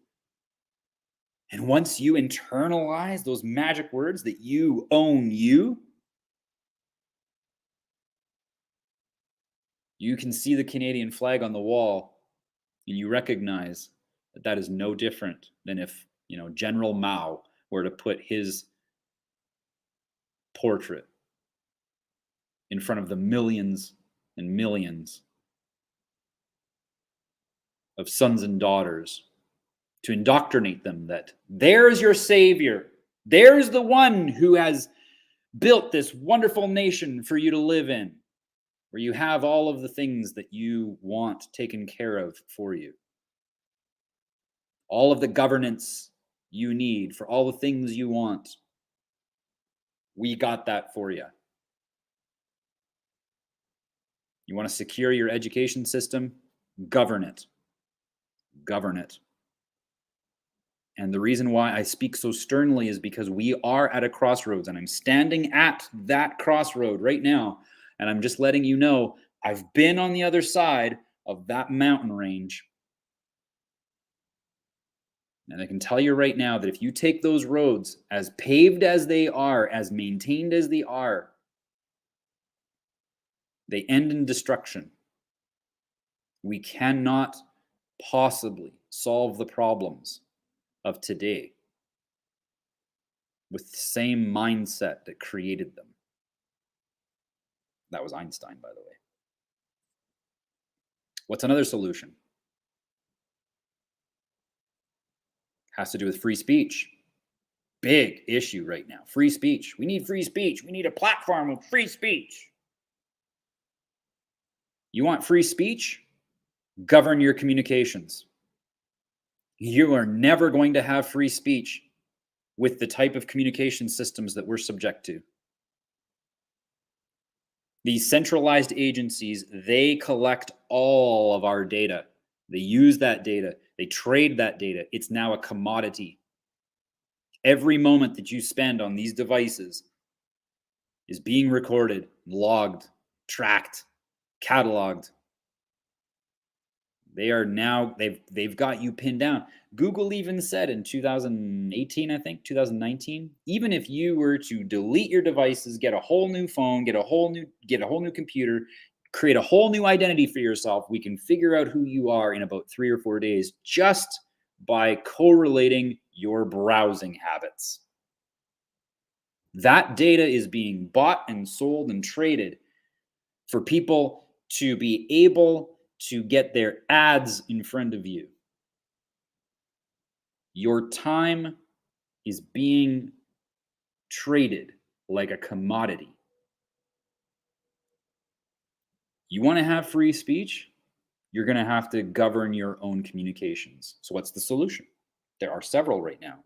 and once you internalize those magic words that you own you can see the Canadian flag on the wall, and you recognize that is no different than if, General Mao were to put his portrait in front of the millions and millions of sons and daughters to indoctrinate them that there's your savior. There's the one who has built this wonderful nation for you to live in, where you have all of the things that you want taken care of for you. All of the governance you need for all the things you want. We got that for you. You want to secure your education system? Govern it. Govern it. And the reason why I speak so sternly is because we are at a crossroads, and I'm standing at that crossroad right now. And I'm just letting you know, I've been on the other side of that mountain range. And I can tell you right now that if you take those roads, as paved as they are, as maintained as they are, they end in destruction. We cannot possibly solve the problems of today with the same mindset that created them. That was Einstein, by the way. What's another solution? Has to do with free speech. Big issue right now. Free speech. We need free speech. We need a platform with free speech. You want free speech? Govern your communications. You are never going to have free speech with the type of communication systems that we're subject to. These centralized agencies, they collect all of our data. They use that data. They trade that data. It's now a commodity. Every moment that you spend on these devices is being recorded, logged, tracked, cataloged. They are now, they've got you pinned down. Google even said in 2018, I think, 2019, even if you were to delete your devices, get a whole new phone, get a whole new computer, create a whole new identity for yourself, we can figure out who you are in about 3 or 4 days just by correlating your browsing habits. That data is being bought and sold and traded for people to be able to get their ads in front of you. Your time is being traded like a commodity. You want to have free speech? You're going to have to govern your own communications. So what's the solution? There are several right now.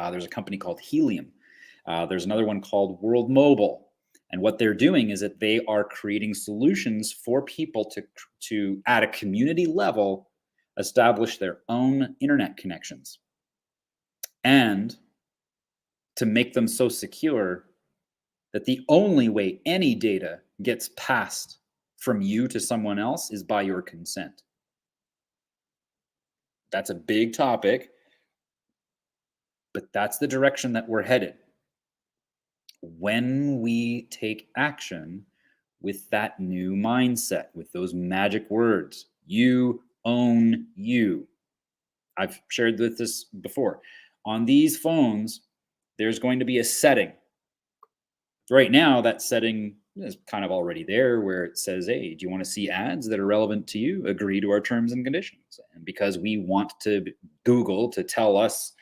There's a company called Helium. There's another one called World Mobile. And what they're doing is that they are creating solutions for people to at a community level, establish their own internet connections and to make them so secure that the only way any data gets passed from you to someone else is by your consent. That's a big topic, but that's the direction that we're headed. When we take action with that new mindset, with those magic words, you own you. I've shared this before. On these phones, there's going to be a setting. Right now, that setting is kind of already there where it says, hey, do you want to see ads that are relevant to you? Agree to our terms and conditions. And because we want Google to tell us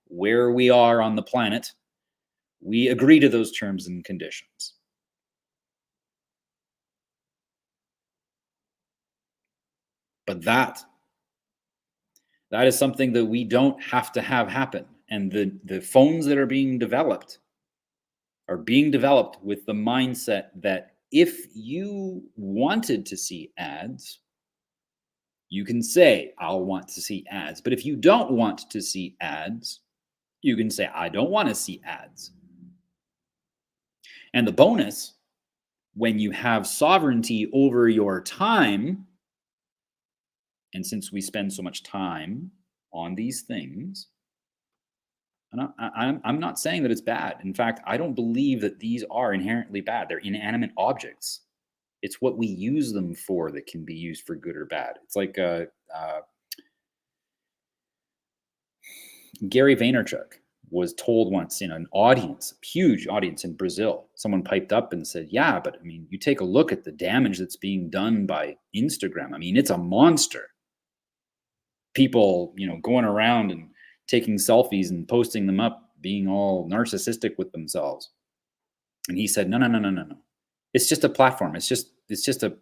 where we are on the planet, we agree to those terms and conditions. But that is something that we don't have to have happen. And the phones that are being developed with the mindset that if you wanted to see ads, you can say, I'll want to see ads. But if you don't want to see ads, you can say, I don't want to see ads. And the bonus, when you have sovereignty over your time, and since we spend so much time on these things, and I'm not saying that it's bad. In fact, I don't believe that these are inherently bad. They're inanimate objects. It's what we use them for that can be used for good or bad. It's like Gary Vaynerchuk was told once in an audience, a huge audience in Brazil, someone piped up and said, yeah, but I mean, you take a look at the damage that's being done by Instagram. I mean, it's a monster. People, going around and taking selfies and posting them up, being all narcissistic with themselves. And he said, no. It's just a platform. It's just a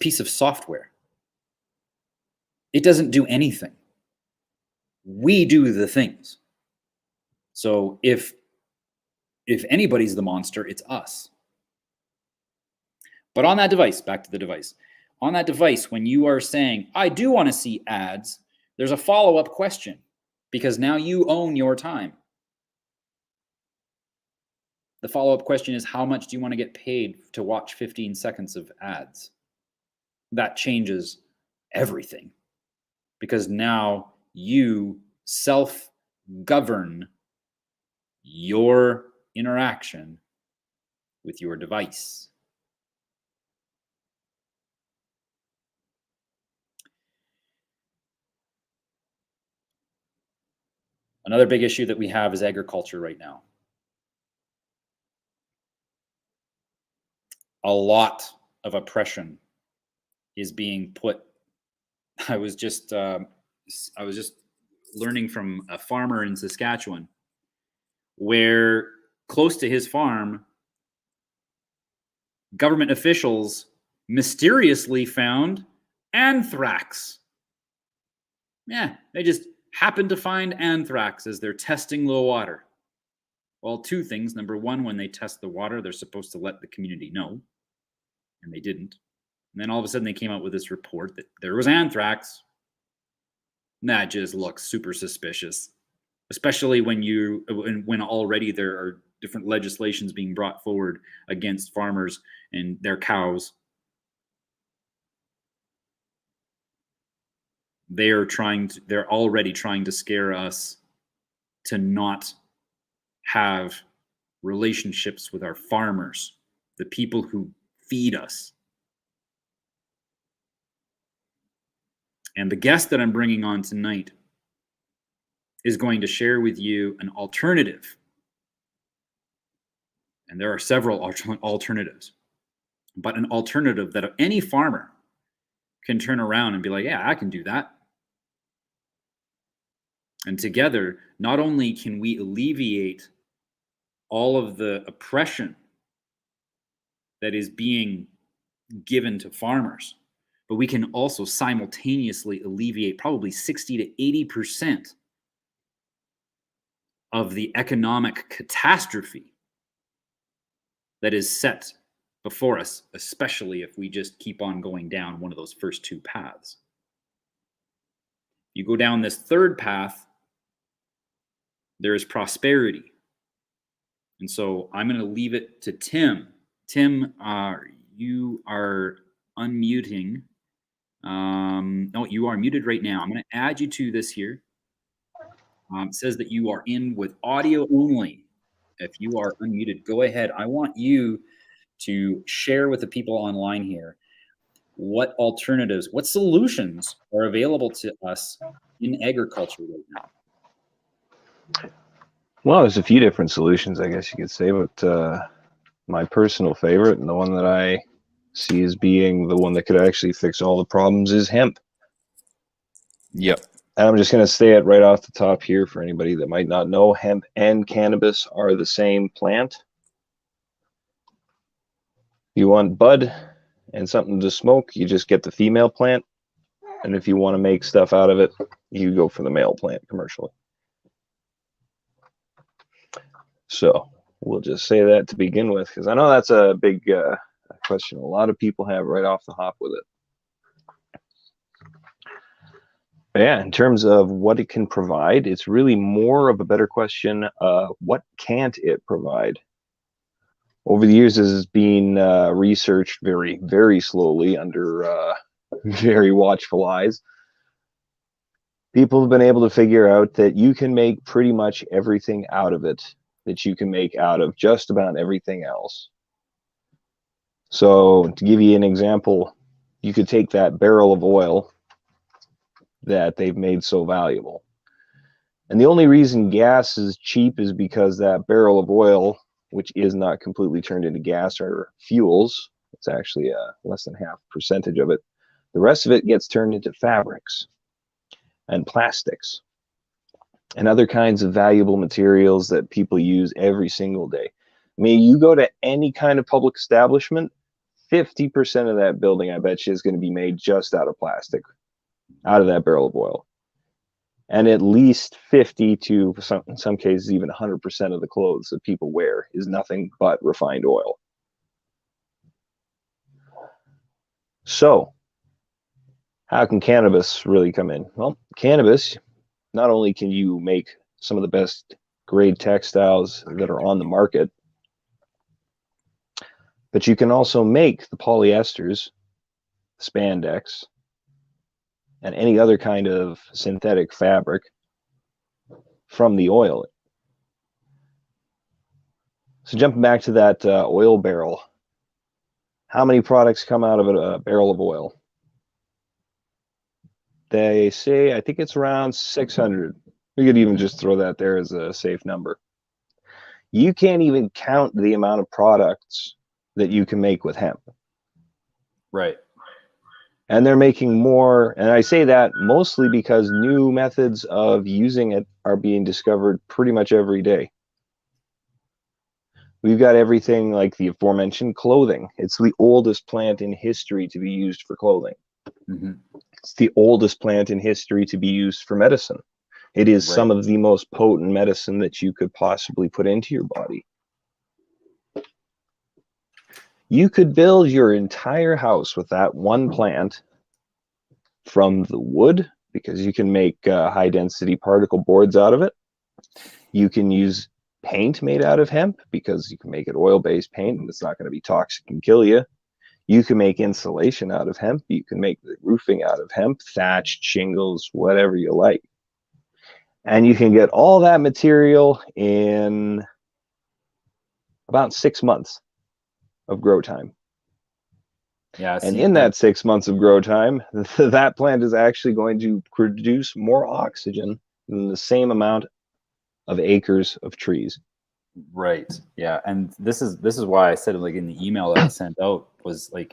piece of software. It doesn't do anything. We do the things. So if anybody's the monster, it's us. But on that device, back to the device, on that device, when you are saying, I do want to see ads, there's a follow-up question because now you own your time. The follow-up question is, how much do you want to get paid to watch 15 seconds of ads? That changes everything because now you self-govern your interaction with your device. Another big issue that we have is agriculture right now. a lot of oppression is being put. I was just learning from a farmer in Saskatchewan, where close to his farm, government officials mysteriously found anthrax. Yeah, they just happened to find anthrax as they're testing the water. Well, two things. Number one, when they test the water, they're supposed to let the community know, and they didn't. And then all of a sudden they came out with this report that there was anthrax. And that just looks super suspicious, especially when already there are different legislations being brought forward against farmers and their cows. They're already trying to scare us to not have relationships with our farmers, the people who feed us. And the guest that I'm bringing on tonight is going to share with you an alternative. And there are several alternatives, but an alternative that any farmer can turn around and be like, yeah, I can do that. And together, not only can we alleviate all of the oppression that is being given to farmers, but we can also simultaneously alleviate probably 60 to 80% of the economic catastrophe that is set before us, especially if we just keep on going down one of those first two paths. You go down this third path, there is prosperity. And so I'm going to leave it to Tim. Tim, you are unmuting. No, you are muted right now. I'm going to add you to this here. It says that you are in with audio only. If you are unmuted, go ahead. I want you to share with the people online here what alternatives, what solutions are available to us in agriculture right now. Well, there's a few different solutions, I guess you could say, but my personal favorite and the one that I see as being the one that could actually fix all the problems is hemp. Yep. And I'm just going to say it right off the top here for anybody that might not know, hemp and cannabis are the same plant. You want bud and something to smoke, you just get the female plant. And if you want to make stuff out of it, you go for the male plant commercially. So we'll just say that to begin with, because I know that's a big question a lot of people have right off the hop with it. But yeah, in terms of what it can provide, it's really more of a better question. What can't it provide? Over the years, this has been researched very, very slowly under very watchful eyes. People have been able to figure out that you can make pretty much everything out of it that you can make out of just about everything else. So to give you an example, you could take that barrel of oil that they've made so valuable. And the only reason gas is cheap is because that barrel of oil, which is not completely turned into gas or fuels, it's actually less than 0.5% of it. The rest of it gets turned into fabrics and plastics and other kinds of valuable materials that people use every single day. I mean, you go to any kind of public establishment, 50% of that building, I bet you, is going to be made just out of plastic, out of that barrel of oil. And at least 50 to, in some cases, even 100% of the clothes that people wear is nothing but refined oil. So, how can cannabis really come in? Well, cannabis, not only can you make some of the best grade textiles that are on the market, but you can also make the polyesters, spandex, and any other kind of synthetic fabric from the oil. So jumping back to that oil barrel, how many products come out of a barrel of oil? They say, I think it's around 600. We could even just throw that there as a safe number. You can't even count the amount of products that you can make with hemp. Right. And they're making more, and I say that mostly because new methods of using it are being discovered pretty much every day. We've got everything like the aforementioned clothing. It's the oldest plant in history to be used for clothing. Mm-hmm. It's the oldest plant in history to be used for medicine. It is Right. some of the most potent medicine that you could possibly put into your body. You could build your entire house with that one plant from the wood, because you can make high density particle boards out of it. You can use paint made out of hemp, because you can make it oil-based paint and it's not going to be toxic and kill you. You can make insulation out of hemp. You can make the roofing out of hemp, thatched shingles, whatever you like. And you can get all that material in about 6 months of grow time. Yeah. And See, in like, that 6 months of grow time, that plant is actually going to produce more oxygen than the same amount of acres of trees. right. Yeah. And this is why I said, like, in the email that I sent out, was like,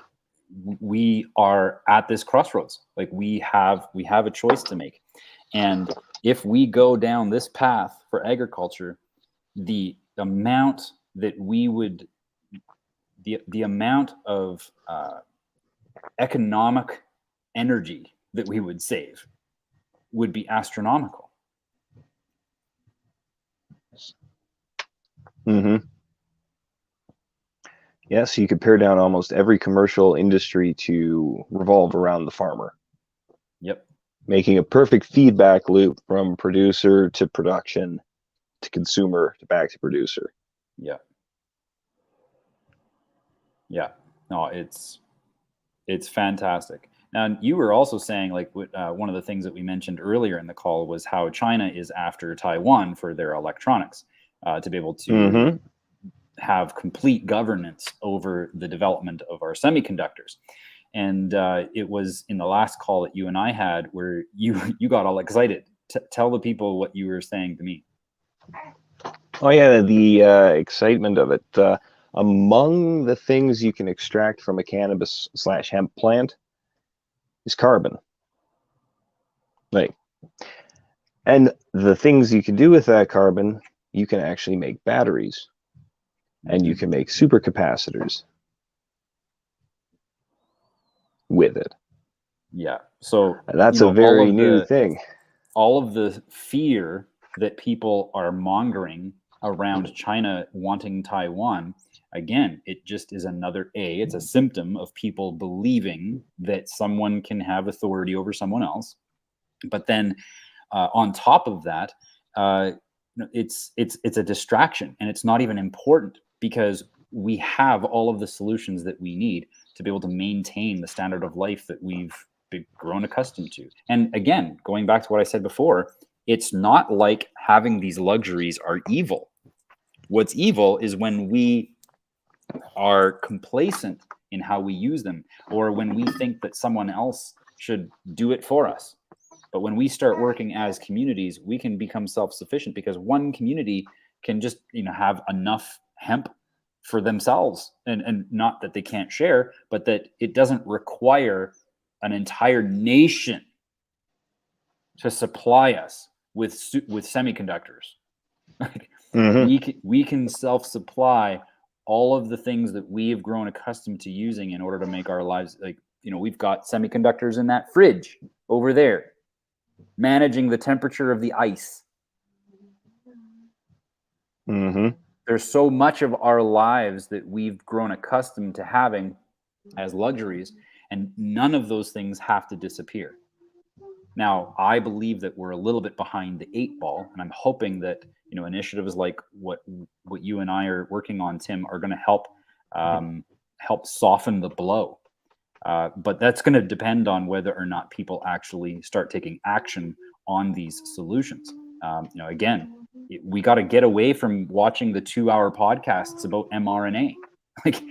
we are at this crossroads. Like, we have a choice to make. And if we go down this path for agriculture, the amount that we would, the amount of economic energy that we would save would be astronomical. Mm-hmm. Yes, you could pare down almost every commercial industry to revolve around the farmer. Yep. Making a perfect feedback loop from producer to production to consumer to back to producer. Yeah. Yeah. No, it's fantastic. Now, you were also saying, like, one of the things that we mentioned earlier in the call was how China is after Taiwan for their electronics, to be able to Mm-hmm. have complete governance over the development of our semiconductors. And it was in the last call that you and I had where you got all excited. Tell the people what you were saying to me. Oh yeah, the excitement of it. Among the things you can extract from a cannabis/hemp plant is carbon. Like, and the things you can do with that carbon, you can actually make batteries, and you can make supercapacitors with it. Yeah. So And that's a very new thing. All of the fear that people are mongering around China wanting Taiwan, again, it just is another it's a symptom of people believing that someone can have authority over someone else. But then on top of that, it's a distraction, and it's not even important, because we have all of the solutions that we need to be able to maintain the standard of life that we've grown accustomed to. And again, going back to what I said before, it's not like having these luxuries are evil. What's evil is when we are complacent in how we use them, or when we think that someone else should do it for us. But when we start working as communities, we can become self-sufficient, because one community can just, have enough hemp for themselves, and not that they can't share, but that it doesn't require an entire nation to supply us with semiconductors. Mm-hmm. We can self-supply all of the things that we have grown accustomed to using in order to make our lives, like, we've got semiconductors in that fridge over there, managing the temperature of the ice. Mm-hmm. There's so much of our lives that we've grown accustomed to having as luxuries, and none of those things have to disappear. Now, I believe that we're a little bit behind the 8 ball, and I'm hoping that initiatives like what you and I are working on, Tim, are going to help soften the blow. But that's going to depend on whether or not people actually start taking action on these solutions. Again, we got to get away from watching the 2-hour podcasts about mRNA. Like,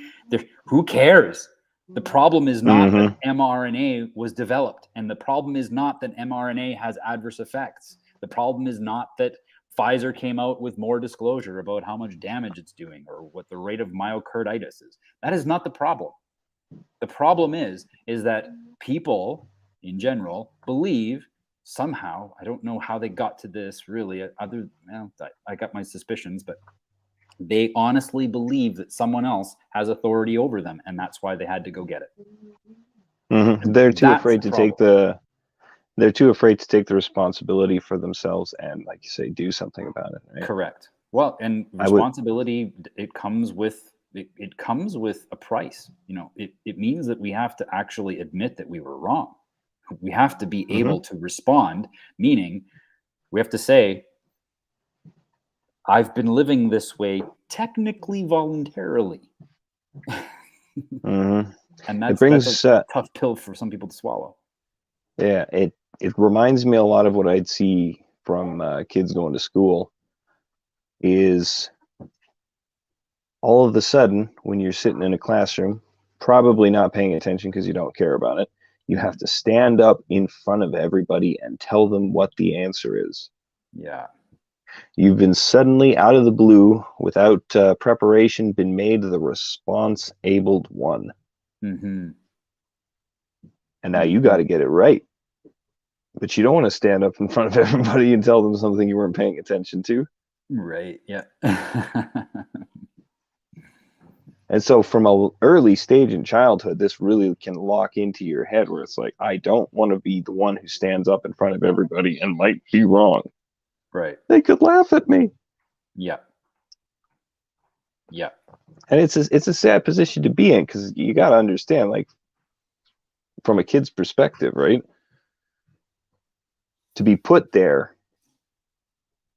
who cares? The problem is not that mRNA was developed, and the problem is not that mRNA has adverse effects. The problem is not that Pfizer came out with more disclosure about how much damage it's doing or what the rate of myocarditis is. That is not the problem. The problem is that people in general believe somehow, I don't know how they got to this really, I got my suspicions, but they honestly believe that someone else has authority over them, and that's why they had to go get it. They're too That's afraid the to take problem. they're too afraid to take the responsibility for themselves and, like you say, do something about it. Right? Correct. Well, and I would. responsibility, it comes with a price. It means that we have to actually admit that we were wrong. We have to be able to respond, meaning we have to say, I've been living this way technically voluntarily. And that's a tough pill for some people to swallow. Yeah, it reminds me a lot of what I'd see from kids going to school. Is all of a sudden, when you're sitting in a classroom, probably not paying attention because you don't care about it, you have to stand up in front of everybody and tell them what the answer is. Yeah. You've been suddenly, out of the blue, without preparation, been made the response-abled one. Mm-hmm. And now you got to get it right. But you don't want to stand up in front of everybody and tell them something you weren't paying attention to. Right, yeah. And so from an early stage in childhood, this really can lock into your head where it's like, I don't want to be the one who stands up in front of everybody and might be wrong. Right. They could laugh at me. Yeah. Yeah. And it's a sad position to be in, because you got to understand, like, from a kid's perspective, right? To be put there,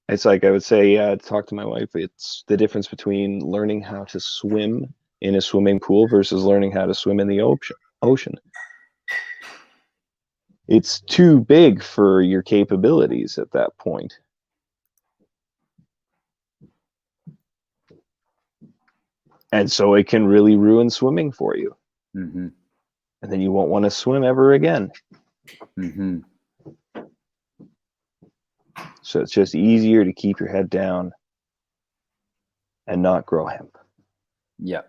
it's like I would say, talk to my wife, it's the difference between learning how to swim in a swimming pool versus learning how to swim in the ocean. It's too big for your capabilities at that point. And so it can really ruin swimming for you. Mm-hmm. And then you won't want to swim ever again. Mm-hmm. So it's just easier to keep your head down and not grow hemp. Yeah.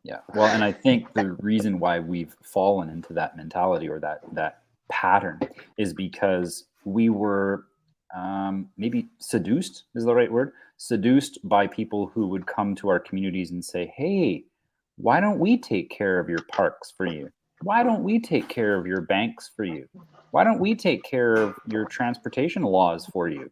Yeah. Well, and I think the reason why we've fallen into that mentality or that pattern is because we were maybe seduced is the right word, seduced by people who would come to our communities and say, hey, why don't we take care of your parks for you? Why don't we take care of your banks for you? Why don't we take care of your transportation laws for you?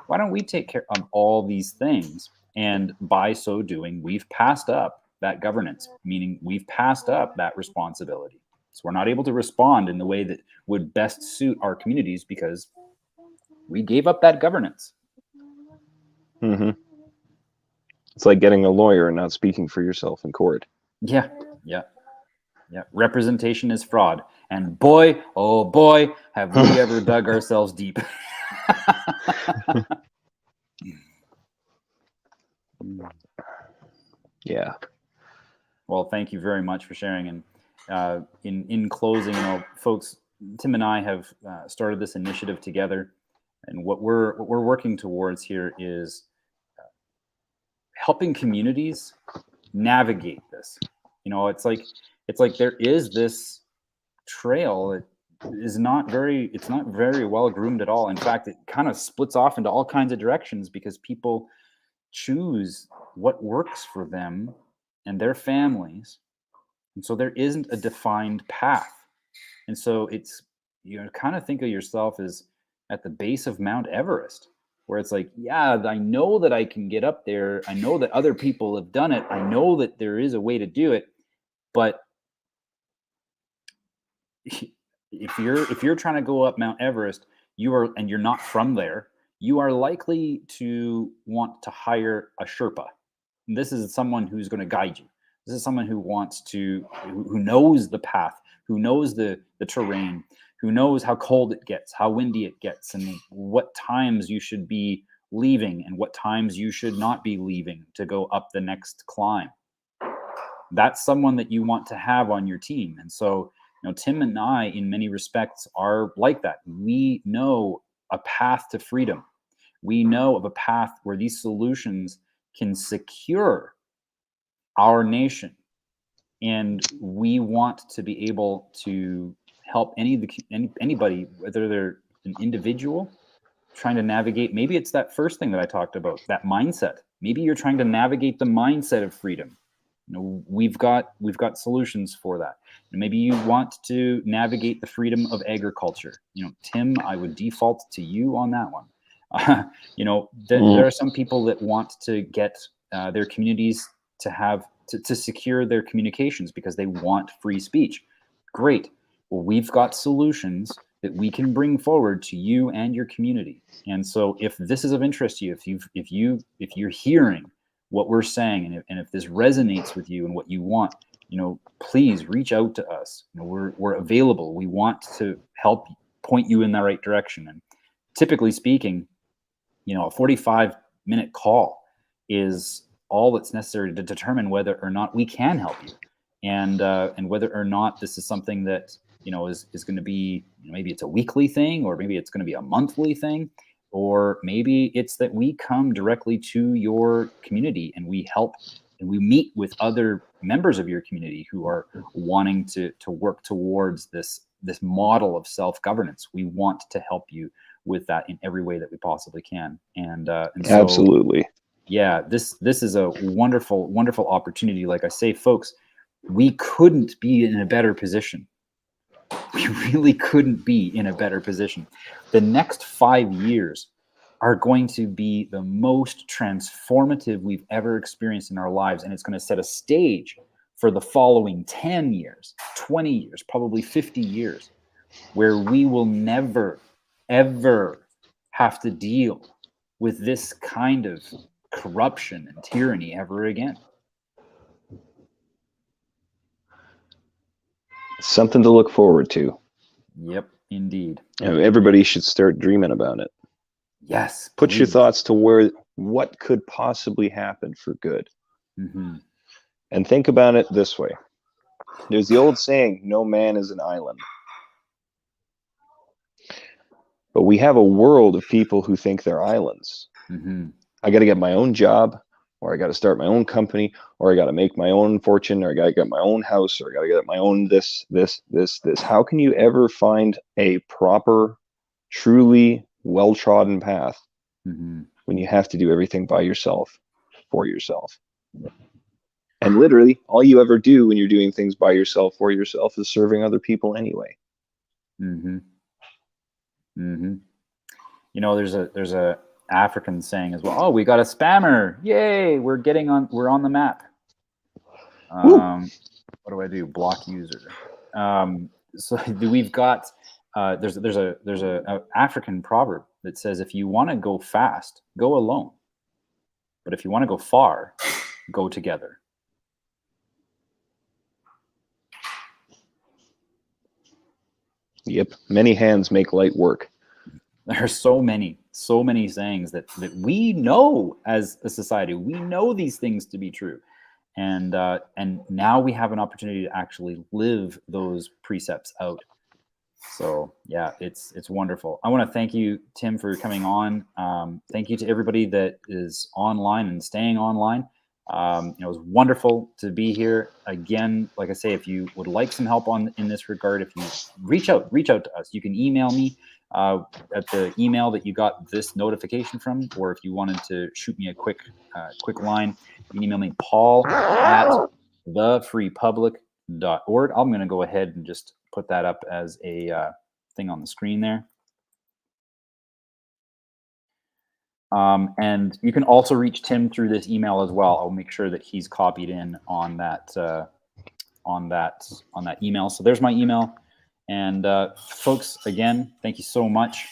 Why don't we take care of all these things? And by so doing, we've passed up that governance, meaning we've passed up that responsibility. So we're not able to respond in the way that would best suit our communities because we gave up that governance. Mm-hmm. It's like getting a lawyer and not speaking for yourself in court. Yeah, yeah, yeah. Representation is fraud. And boy, oh boy, have we ever dug ourselves deep. Yeah. Well, thank you very much for sharing. And in closing, folks, Tim and I have started this initiative together, and what we're working towards here is helping communities navigate this. It's like there is this trail that is not very well groomed at all. In fact, it kind of splits off into all kinds of directions because people choose what works for them and their families. And so there isn't a defined path. And so it's, kind of think of yourself as at the base of Mount Everest, where it's like, yeah, I know that I can get up there. I know that other people have done it. I know that there is a way to do it. But if you're trying to go up Mount Everest, and you're not from there, you are likely to want to hire a Sherpa. And this is someone who's going to guide you. This is someone who who knows the path, who knows the terrain, who knows how cold it gets, how windy it gets, and what times you should be leaving and what times you should not be leaving to go up the next climb. That's someone that you want to have on your team. And so, Tim and I, in many respects, are like that. We know a path to freedom. We know of a path where these solutions can secure our nation. And we want to be able to help anybody, whether they're an individual trying to navigate. Maybe it's that first thing that I talked about, that mindset. Maybe you're trying to navigate the mindset of freedom. We've got solutions for that. And maybe you want to navigate the freedom of agriculture. Tim, I would default to you on that one. There are some people that want to get their communities to have to secure their communications because they want free speech. Great. Well, we've got solutions that we can bring forward to you and your community. And so if this is of interest to you, if you're hearing what we're saying, and if this resonates with you and what you want, please reach out to us. We're available. We want to help point you in the right direction. And typically speaking, a 45-minute call is all that's necessary to determine whether or not we can help you, and whether or not this is something that is going to be, maybe it's a weekly thing, or maybe it's going to be a monthly thing, or maybe it's that we come directly to your community and we help and we meet with other members of your community who are wanting to work towards this model of self-governance. We want to help you with that in every way that we possibly can. And so, absolutely. Yeah, this is a wonderful, wonderful opportunity. Like I say, folks, we couldn't be in a better position. We really couldn't be in a better position. The next 5 years are going to be the most transformative we've ever experienced in our lives. And it's going to set a stage for the following 10 years, 20 years, probably 50 years, where we will never, ever have to deal with this kind of corruption and tyranny ever again. Something to look forward to. Yep, indeed. Everybody should start dreaming about it. Yes. Put your thoughts to what could possibly happen for good. Mm-hmm. And think about it this way. There's the old saying, no man is an island. But we have a world of people who think they're islands. Mm-hmm. I got to get my own job, or I got to start my own company, or I got to make my own fortune, or I got to get my own house, or I got to get my own this. How can you ever find a proper, truly well-trodden path when you have to do everything by yourself, for yourself? And literally, all you ever do when you're doing things by yourself, for yourself, is serving other people anyway. Mm-hmm. Mm-hmm. There's a African saying as well. Oh, we got a spammer! Yay! We're on the map. What do I do? Block user. So we've got there's a African proverb that says, if you want to go fast, go alone. But if you want to go far, go together. Yep. Many hands make light work. There are so many sayings that we know as a society. We know these things to be true. And now we have an opportunity to actually live those precepts out. So yeah, it's wonderful. I want to thank you, Tim, for coming on. Thank you to everybody that is online and staying online. It was wonderful to be here again. Like I say, if you would like some help in this regard, if you reach out to us. You can email me at the email that you got this notification from, or if you wanted to shoot me a quick line, you can email me, paul@thefreepublic.org. I'm going to go ahead and just put that up as a thing on the screen there. And you can also reach Tim through this email as well. I'll make sure that he's copied in on that email. So there's my email. And folks, again, thank you so much.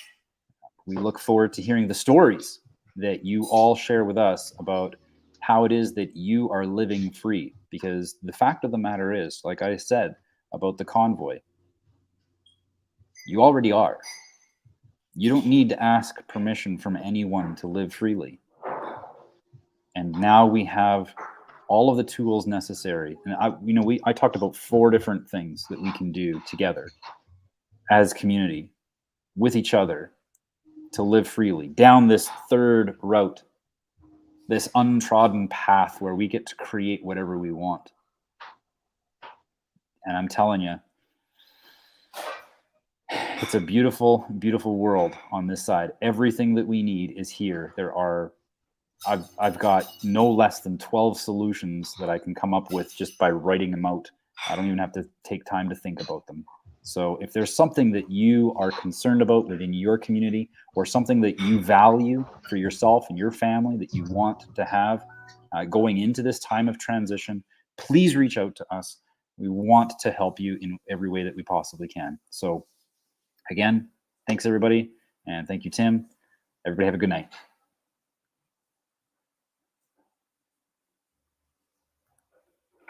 We look forward to hearing the stories that you all share with us about how it is that you are living free. Because the fact of the matter is, like I said about the convoy, you already are. You don't need to ask permission from anyone to live freely. And now we have all of the tools necessary. And I talked about 4 different things that we can do together as community, with each other, to live freely down this third route, this untrodden path where we get to create whatever we want. And I'm telling you, it's a beautiful, beautiful world on this side. Everything that we need is here. I've got no less than 12 solutions that I can come up with just by writing them out. I don't even have to take time to think about them. So if there's something that you are concerned about within your community, or something that you value for yourself and your family that you want to have going into this time of transition, please reach out to us. We want to help you in every way that we possibly can. So again, thanks everybody. And thank you, Tim. Everybody have a good night.